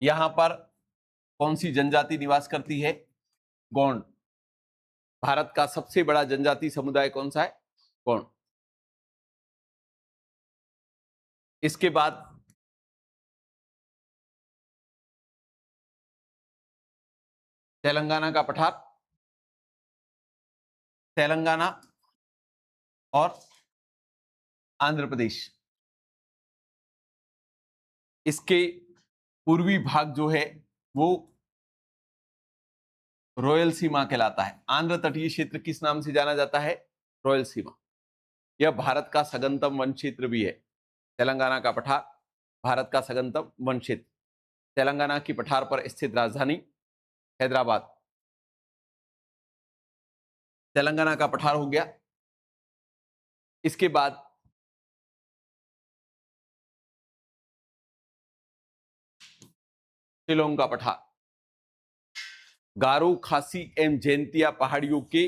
यहां पर कौन सी जनजाति निवास करती है? गोंड। भारत का सबसे बड़ा जनजाति समुदाय कौन सा है? गोंड। इसके बाद तेलंगाना का पठार, तेलंगाना और आंध्र प्रदेश, इसके पूर्वी भाग जो है वो रॉयल सीमा कहलाता है। आंध्र तटीय क्षेत्र किस नाम से जाना जाता है? रॉयल सीमा। यह भारत का सघनतम वन क्षेत्र भी है। तेलंगाना का पठार भारत का सघनतम वन क्षेत्र। तेलंगाना की पठार पर स्थित राजधानी हैदराबाद। तेलंगाना का पठार हो गया। इसके बाद शिलोंग का पठार गारो, खासी एवं जैंतिया पहाड़ियों के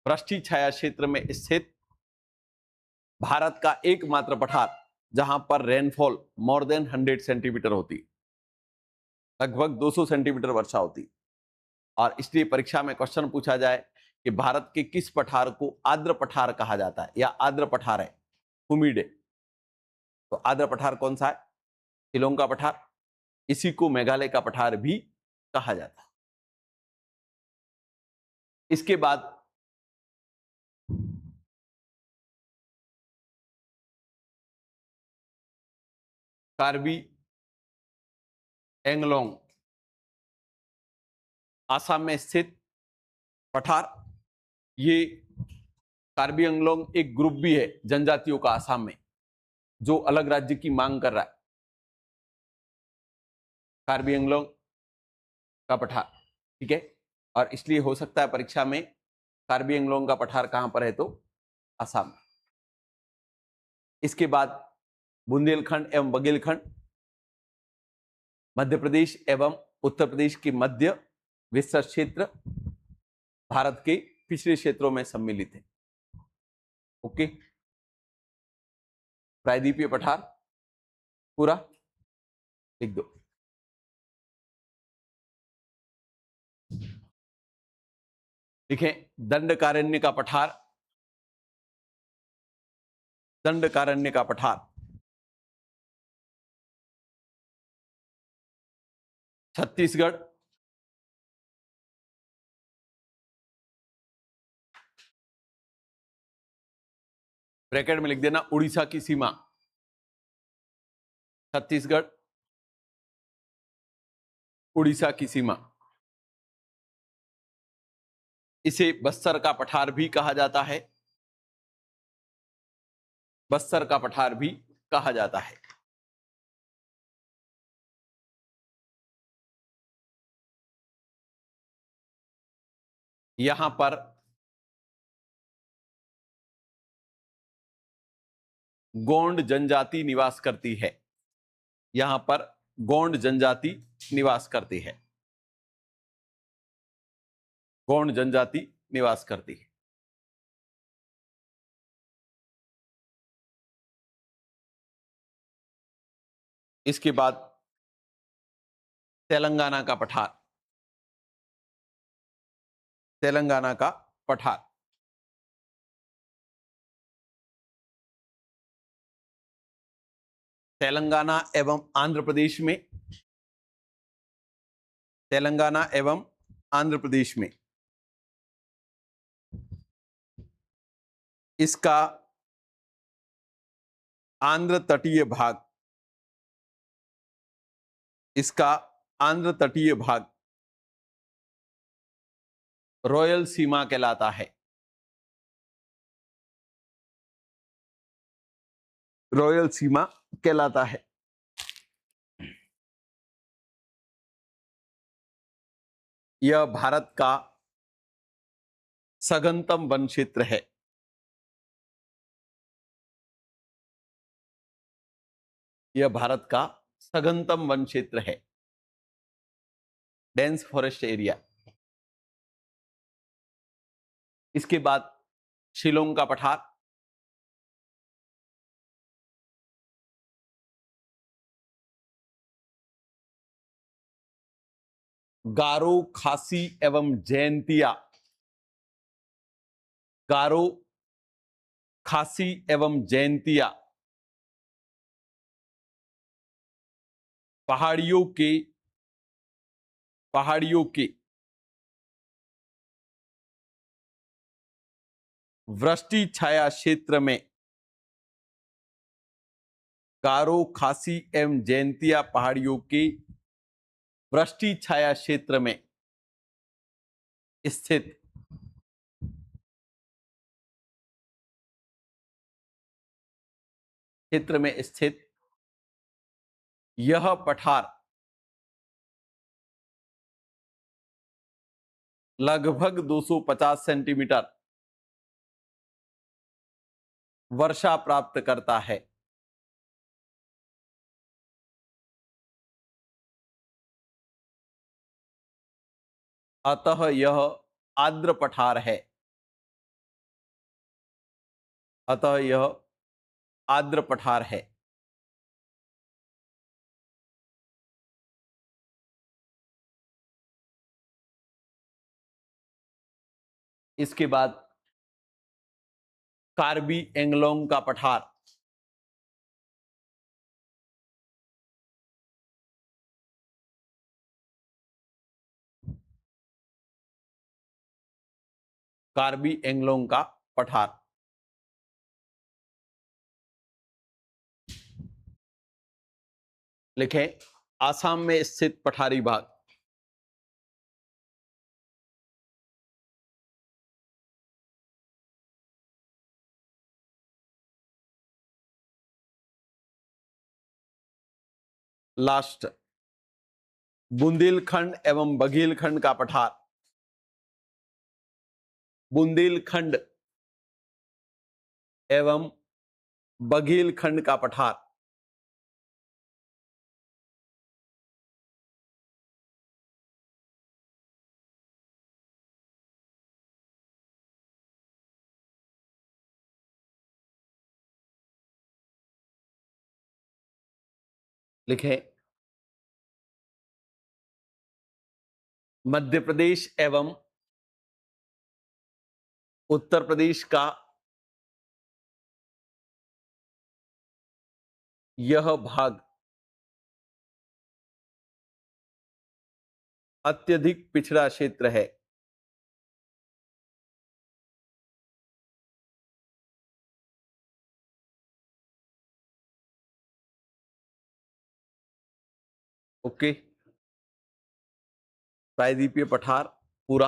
वृष्टि छाया क्षेत्र में स्थित भारत का एकमात्र पठार जहां पर रेनफॉल मोर देन 100 सेंटीमीटर होती, लगभग 200 सेंटीमीटर वर्षा होती। और इसलिए परीक्षा में क्वेश्चन पूछा जाए कि भारत के किस पठार को आर्द्र पठार कहा जाता है या आर्द्र पठार है, हुमिड, तो आर्द्र पठार कौन सा है? शिलोंग का पठार। इसी को मेघालय का पठार भी कहा जाता है। इसके बाद कार्बी एंगलोंग, आसाम में स्थित पठार, ये कार्बी अंगलोंग एक ग्रुप भी है जनजातियों का आसाम में, जो अलग राज्य की मांग कर रहा है। कार्बी अंगलोंग का पठार, ठीक है, और इसलिए हो सकता है परीक्षा में कार्बी अंगलोंग का पठार कहां पर है, तो आसाम में। इसके बाद बुंदेलखंड एवं बघेलखंड मध्य प्रदेश एवं उत्तर प्रदेश के मध्य विस्तृत क्षेत्र भारत के पिछले क्षेत्रों में सम्मिलित है। ओके, प्रायद्वीपीय पठार पूरा लिख दो। लिखें दंडकारण्य का पठार, दंडकारण्य का पठार छत्तीसगढ़, ब्रैकेट में लिख देना उड़ीसा की सीमा, छत्तीसगढ़ उड़ीसा की सीमा। इसे बस्तर का पठार भी कहा जाता है, बस्तर का पठार भी कहा जाता है। यहां पर गोंड जनजाति निवास करती है, यहां पर गोंड जनजाति निवास करती है, गोंड जनजाति निवास करती है। इसके बाद तेलंगाना का पठार, तेलंगाना का पठार तेलंगाना एवं आंध्र प्रदेश में, तेलंगाना एवं आंध्र प्रदेश में इसका आंध्र तटीय भाग, इसका आंध्र तटीय भाग रॉयल सीमा कहलाता है, रॉयल सीमा कहलाता है। यह भारत का सघनतम वन क्षेत्र है, यह भारत का सघनतम वन क्षेत्र है, डेंस फॉरेस्ट एरिया। इसके बाद शिलोंग का पठार, गारो खासी एवं जैंतिया, गारो खासी एवं जैंतिया पहाड़ियों के वृष्टि छाया क्षेत्र में, गारो खासी एवं जैंतिया पहाड़ियों के वृष्टि छाया क्षेत्र में स्थित यह पठार लगभग 250 सेंटीमीटर वर्षा प्राप्त करता है। अतः यह आर्द्र पठार है, अतः यह आर्द्र पठार है। इसके बाद कार्बी एंगलोंग का पठार, कार्बी एंगलोंग का पठार लिखें आसाम में स्थित पठारी भाग, लास्ट, बुंदेलखंड एवं बघेलखंड का पठार, बुंदेलखंड एवं बघेलखंड का पठार। लिखें, मध्य प्रदेश एवं उत्तर प्रदेश का यह भाग अत्यधिक पिछड़ा क्षेत्र है। ओके, प्रायद्वीपीय पठार पूरा,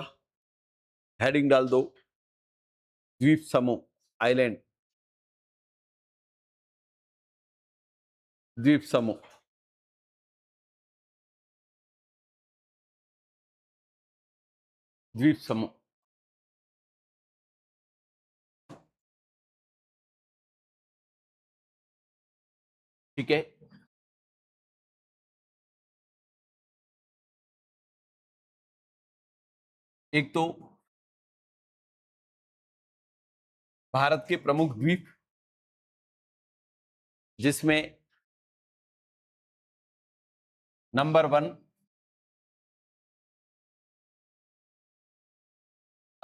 हेडिंग डाल दो, द्वीप समूह, आइलैंड, द्वीप समूह। द्वीप समूह, ठीक है। एक तो भारत के प्रमुख द्वीप, जिसमें नंबर 1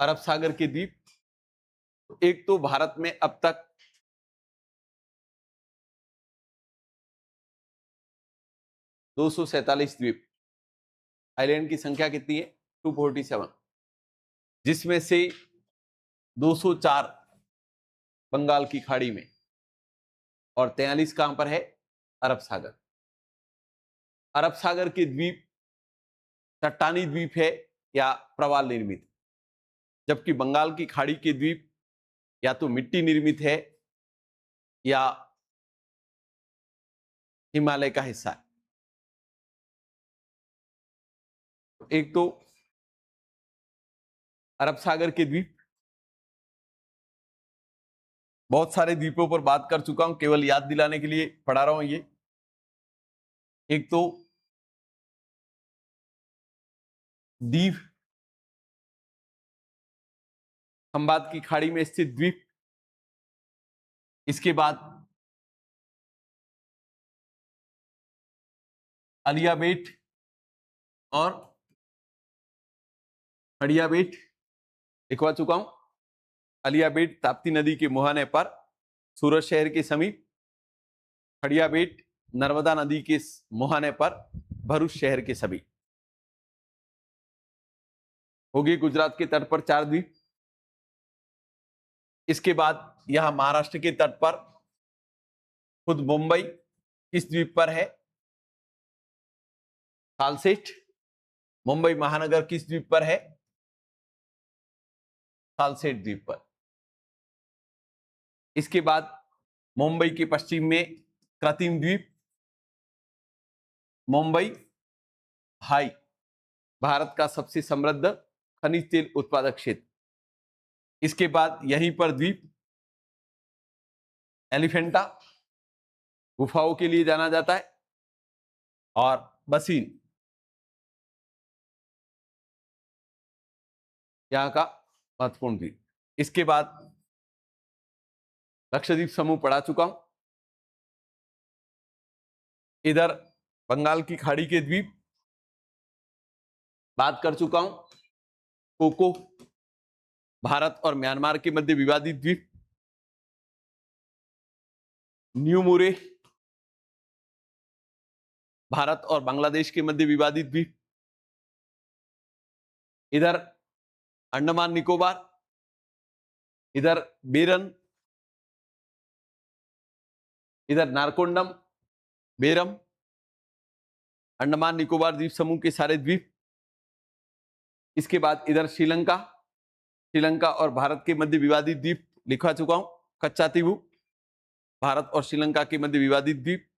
अरब सागर के द्वीप। एक तो भारत में अब तक 247 द्वीप, आइलैंड की संख्या कितनी है? 247, जिसमें से 204 बंगाल की खाड़ी में और 43 कहां पर है? अरब सागर। अरब सागर के द्वीप चट्टानी द्वीप है या प्रवाल निर्मित, जबकि बंगाल की खाड़ी के द्वीप या तो मिट्टी निर्मित है या हिमालय का हिस्सा है। एक तो अरब सागर के द्वीप, बहुत सारे द्वीपों पर बात कर चुका हूं, केवल याद दिलाने के लिए पढ़ा रहा हूं ये। एक तो दीव, खंबात की खाड़ी में स्थित द्वीप। इसके बाद अलिया बेट और खड़िया बेट लिखवा चुका हूं। अलिया बेट ताप्ती नदी के मुहाने पर सूरत शहर के समीप, खड़िया बेट नर्मदा नदी के मुहाने पर भरूच शहर के समीप। होगी गुजरात के तट पर 4 द्वीप। इसके बाद यहां महाराष्ट्र के तट पर खुद मुंबई किस द्वीप पर है? सालसेट। मुंबई महानगर किस द्वीप पर है? सालसेट द्वीप पर। इसके बाद मुंबई के पश्चिम में कृत्रिम द्वीप, मुंबई हाई, भारत का सबसे समृद्ध खनिज तेल उत्पादक क्षेत्र। इसके बाद यहीं पर द्वीप एलिफेंटा, गुफाओं के लिए जाना जाता है, और बसीन, यहां का महत्वपूर्ण द्वीप। इसके बाद लक्षद्वीप समूह पढ़ा चुका हूं। इधर बंगाल की खाड़ी के द्वीप बात कर चुका हूं। कोको, भारत और म्यांमार के मध्य विवादित द्वीप। न्यू मुरे, भारत और बांग्लादेश के मध्य विवादित द्वीप। इधर अंडमान निकोबार, इधर बेरन, इधर नारकोंडम, बेरम, अंडमान निकोबार द्वीप समूह के सारे द्वीप। इसके बाद इधर श्रीलंका, श्रीलंका और भारत के मध्य विवादित द्वीप लिखवा चुका हूं। कच्चातीवू, भारत और श्रीलंका के मध्य विवादित द्वीप।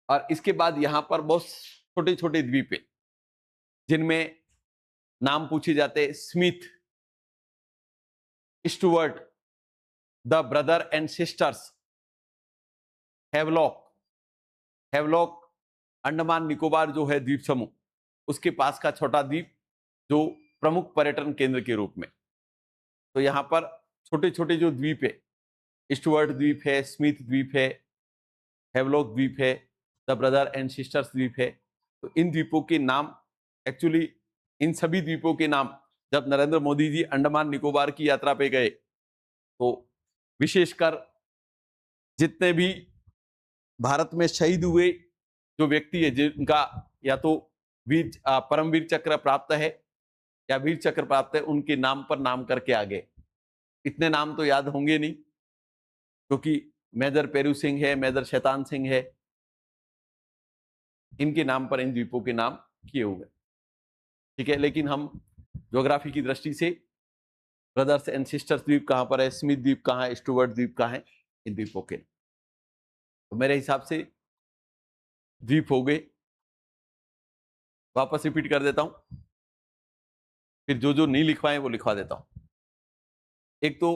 और इसके बाद यहां पर बहुत छोटे छोटे द्वीप है जिनमें नाम पूछे जाते हैं Smith, Stuart, the brother and sisters, Havelock. Havelock Andaman Nicobar जो है द्वीप समूह, उसके पास का छोटा द्वीप जो प्रमुख पर्यटन केंद्र के रूप में। तो यहां पर छोटे छोटे जो द्वीप है, स्टुअर्ट द्वीप है, स्मिथ द्वीप है, हेवलॉक द्वीप है, द ब्रदर एंड सिस्टर्स द्वीप है। तो इन द्वीपों के नाम, एक्चुअली इन सभी द्वीपों के नाम जब नरेंद्र मोदी जी अंडमान निकोबार की यात्रा पे गए तो विशेषकर जितने भी भारत में शहीद हुए जो व्यक्ति है जिनका या तो परमवीर चक्र प्राप्त है या वीर चक्र प्राप्त है, उनके नाम पर नाम करके आगे। इतने नाम तो याद होंगे नहीं क्योंकि मेजर पेरू सिंह है, मेजर शैतान सिंह है, इनके नाम पर इन द्वीपों के नाम किए हुए। ठीक है, लेकिन हम ज्योग्राफी की दृष्टि से ब्रदर्स एंड सिस्टर्स द्वीप कहां पर है, स्मिथ द्वीप कहां है, स्टुअर्ट द्वीप कहां है, इन द्वीपों के। तो मेरे हिसाब से द्वीप हो गए। वापस रिपीट कर देता हूं, फिर जो जो नहीं लिखवाए वो लिखवा देता हूं। एक तो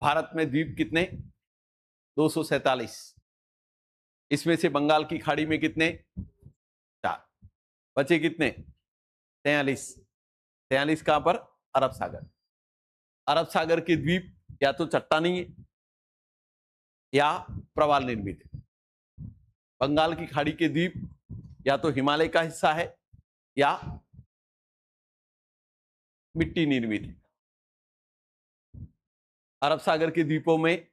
भारत में द्वीप कितने, 247। इसमें से बंगाल की खाड़ी में कितने, 4। बचे कितने, 43। 43 कहां पर, अरब सागर। अरब सागर के द्वीप या तो चट्टानी है या प्रवाल निर्मित है। बंगाल की खाड़ी के द्वीप या तो हिमालय का हिस्सा है या मिट्टी निर्मित है। अरब सागर के द्वीपों में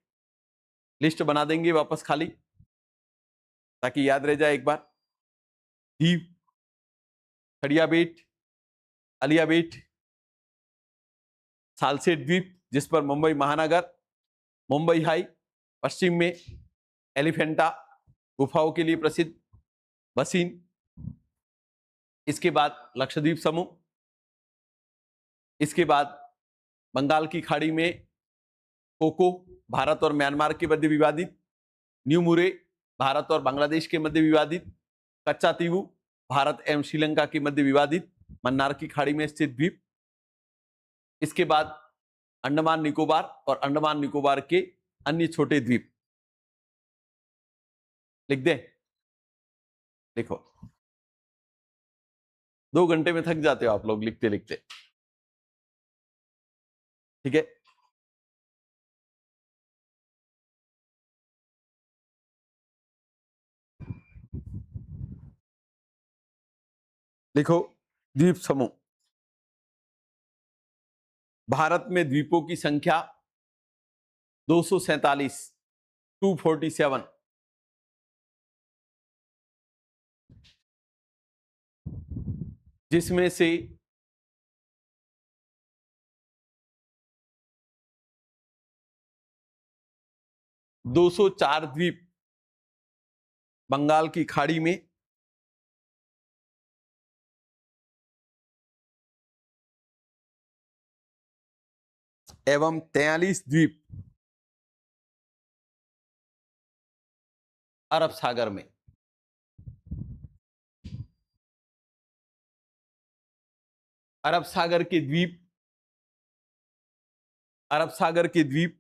लिस्ट बना देंगे वापस खाली, ताकि याद रह जाए एक बार। दीव, खड़िया बेट, अलिया बेट, सालसेट द्वीप जिस पर मुंबई महानगर, मुंबई हाई, पश्चिम में एलिफेंटा गुफाओं के लिए प्रसिद्ध बसीन। इसके बाद लक्षद्वीप समूह, इसके बाद बंगाल की खाड़ी में कोको, भारत और म्यांमार के मध्य विवादित, न्यू मुरे, भारत और बांग्लादेश के मध्य विवादित, कच्चा तीवू, भारत एवं श्रीलंका के मध्य विवादित मन्नार की खाड़ी में स्थित द्वीप। इसके बाद अंडमान निकोबार और अंडमान निकोबार के अन्य छोटे द्वीप। लिख दे, देखो 2 घंटे में थक जाते हो आप लोग लिखते लिखते। ठीक है, लिखो द्वीप समूह। भारत में द्वीपों की संख्या 247, 247। जिसमें से 204 द्वीप बंगाल की खाड़ी में, एवं 43 द्वीप अरब सागर में। अरब सागर के द्वीप, अरब सागर के द्वीप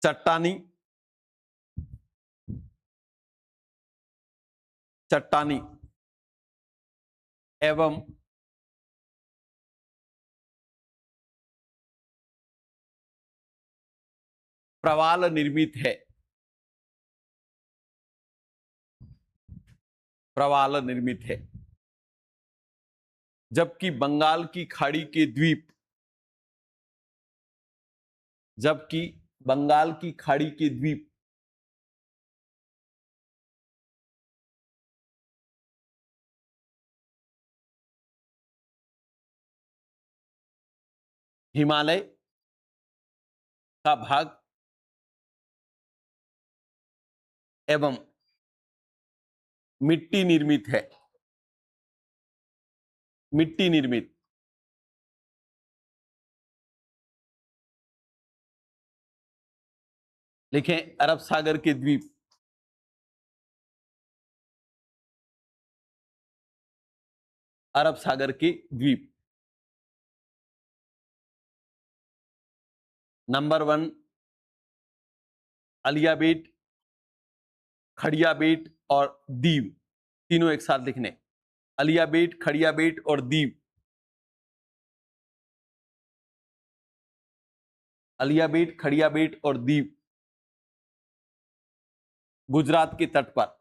चट्टानी, चट्टानी एवं प्रवाल निर्मित है। प्रवाल निर्मित है। जबकि बंगाल की खाड़ी के द्वीप, जबकि बंगाल की खाड़ी के द्वीप हिमालय का भाग एवं मिट्टी निर्मित है। मिट्टी निर्मित। लिखें अरब सागर के द्वीप अरब सागर के द्वीप। नंबर 1 अलिया बेट, खड़िया बेट और दीव, तीनों एक साथ लिखने। अलिया बेट, खड़िया बेट और दीव। अलिया बेट, खड़िया बेट और दीव गुजरात के तट पर।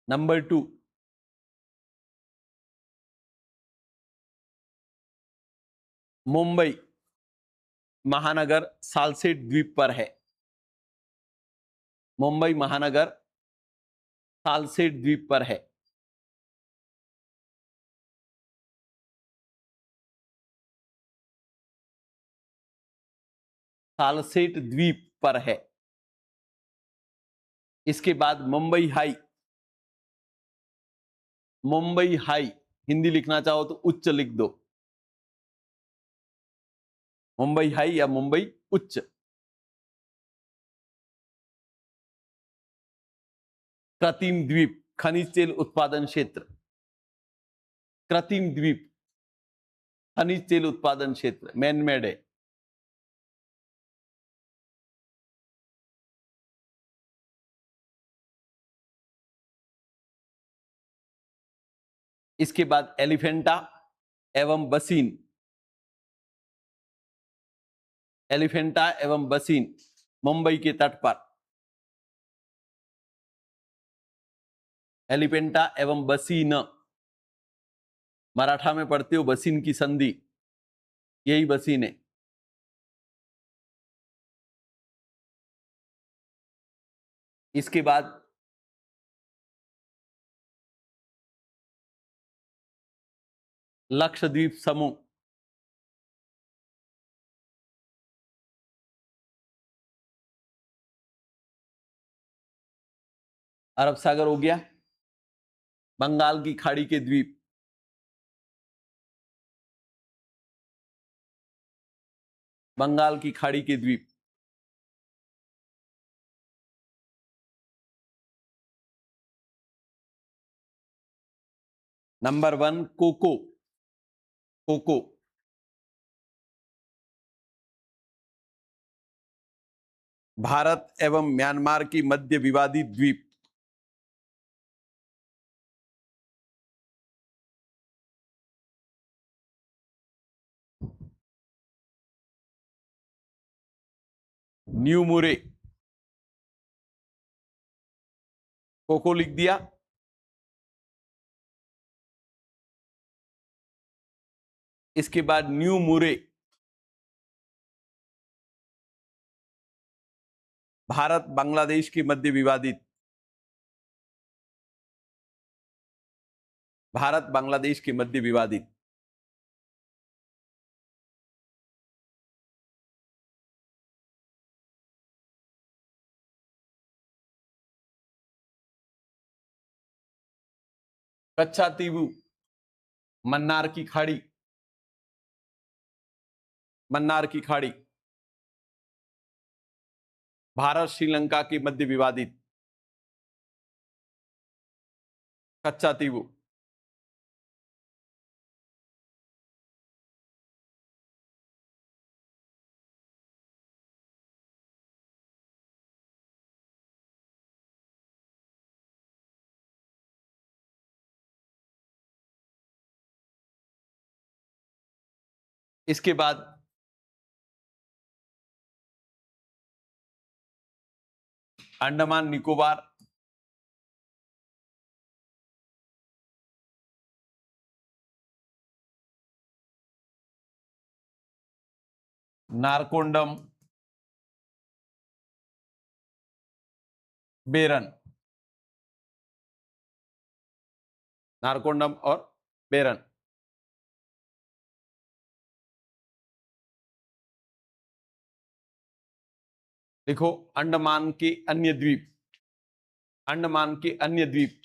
नंबर 2 मुंबई महानगर सालसेट द्वीप पर है। मुंबई महानगर सालसेट द्वीप पर है। सालसेट द्वीप पर है। इसके बाद मुंबई हाई। मुंबई हाई हिंदी लिखना चाहो तो उच्च लिख दो। मुंबई हाई या मुंबई उच्च। कृत्रिम द्वीप खनिज तेल उत्पादन क्षेत्र। कृत्रिम द्वीप खनिज तेल उत्पादन क्षेत्र मैनमेड है। इसके बाद एलिफेंटा एवं बसीन। एलिफेंटा एवं बसीन मुंबई के तट पर। एलिफेंटा एवं बसीन, मराठा में पढ़ते हो बसीन की संधि, यही बसीन है। इसके बाद लक्षद्वीप समूह। अरब सागर हो गया। बंगाल की खाड़ी के द्वीप। बंगाल की खाड़ी के द्वीप। Number 1 cocoa. कोको भारत एवं म्यांमार की मध्य विवादित द्वीप। न्यू मुरे। कोको लिख दिया। इसके बाद न्यू मुरे भारत बांग्लादेश की मध्य विवादित। भारत बांग्लादेश के मध्य विवादित। कच्चा तीबू मन्नार की खाड़ी। मन्नार की खाड़ी भारत श्रीलंका की मध्य विवादित। कच्चा तीबू। इसके बाद अंडमान निकोबार। नारकोंडम, बेरन। नारकोंडम और बेरन। लिखो अंडमान के अन्य द्वीप। अंडमान के अन्य द्वीप।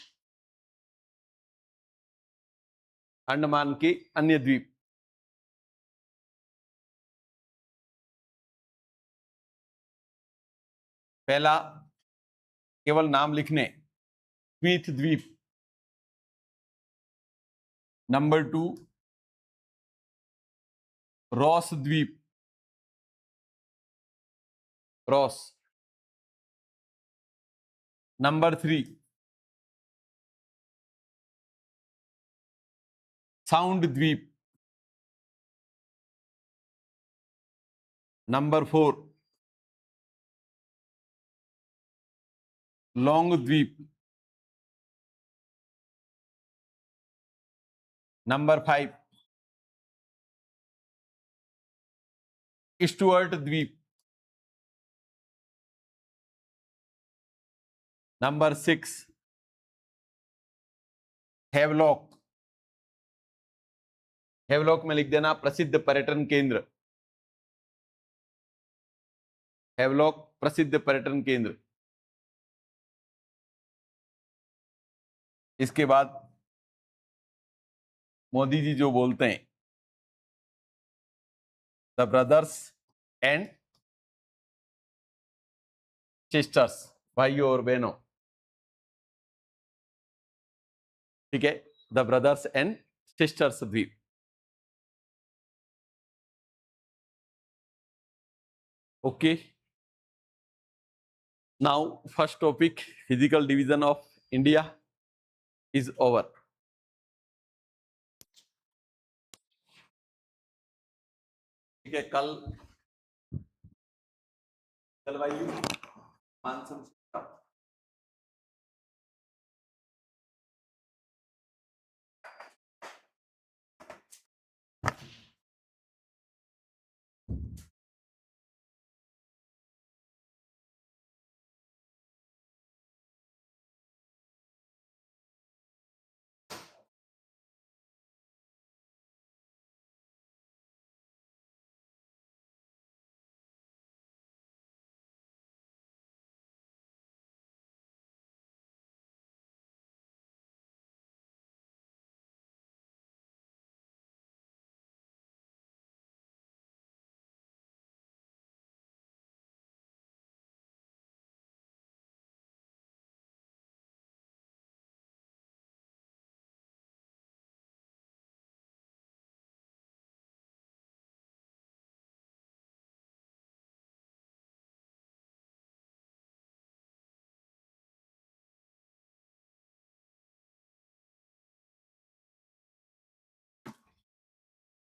अंडमान के अन्य द्वीप। पहला केवल नाम लिखने, स्मिथ द्वीप। नंबर 2 रॉस द्वीप, रॉस। नंबर 3 साउंड द्वीप। नंबर 4 लॉन्ग द्वीप। नंबर 5 स्टुअर्ट द्वीप। Number 6 Havelock. हेवलॉक में लिख देना प्रसिद्ध पर्यटन केंद्र, हेवलॉक प्रसिद्ध पर्यटन केंद्र। इसके बाद मोदी जी जो बोलते हैं द ब्रदर्स एंड सिस्टर्स, भाइयों और बहनों, ठीक है, द ब्रदर्स एंड सिस्टर्स द्वीप। Okay, now first topic physical division of India is over. ठीक है, कल जलवायु मानसून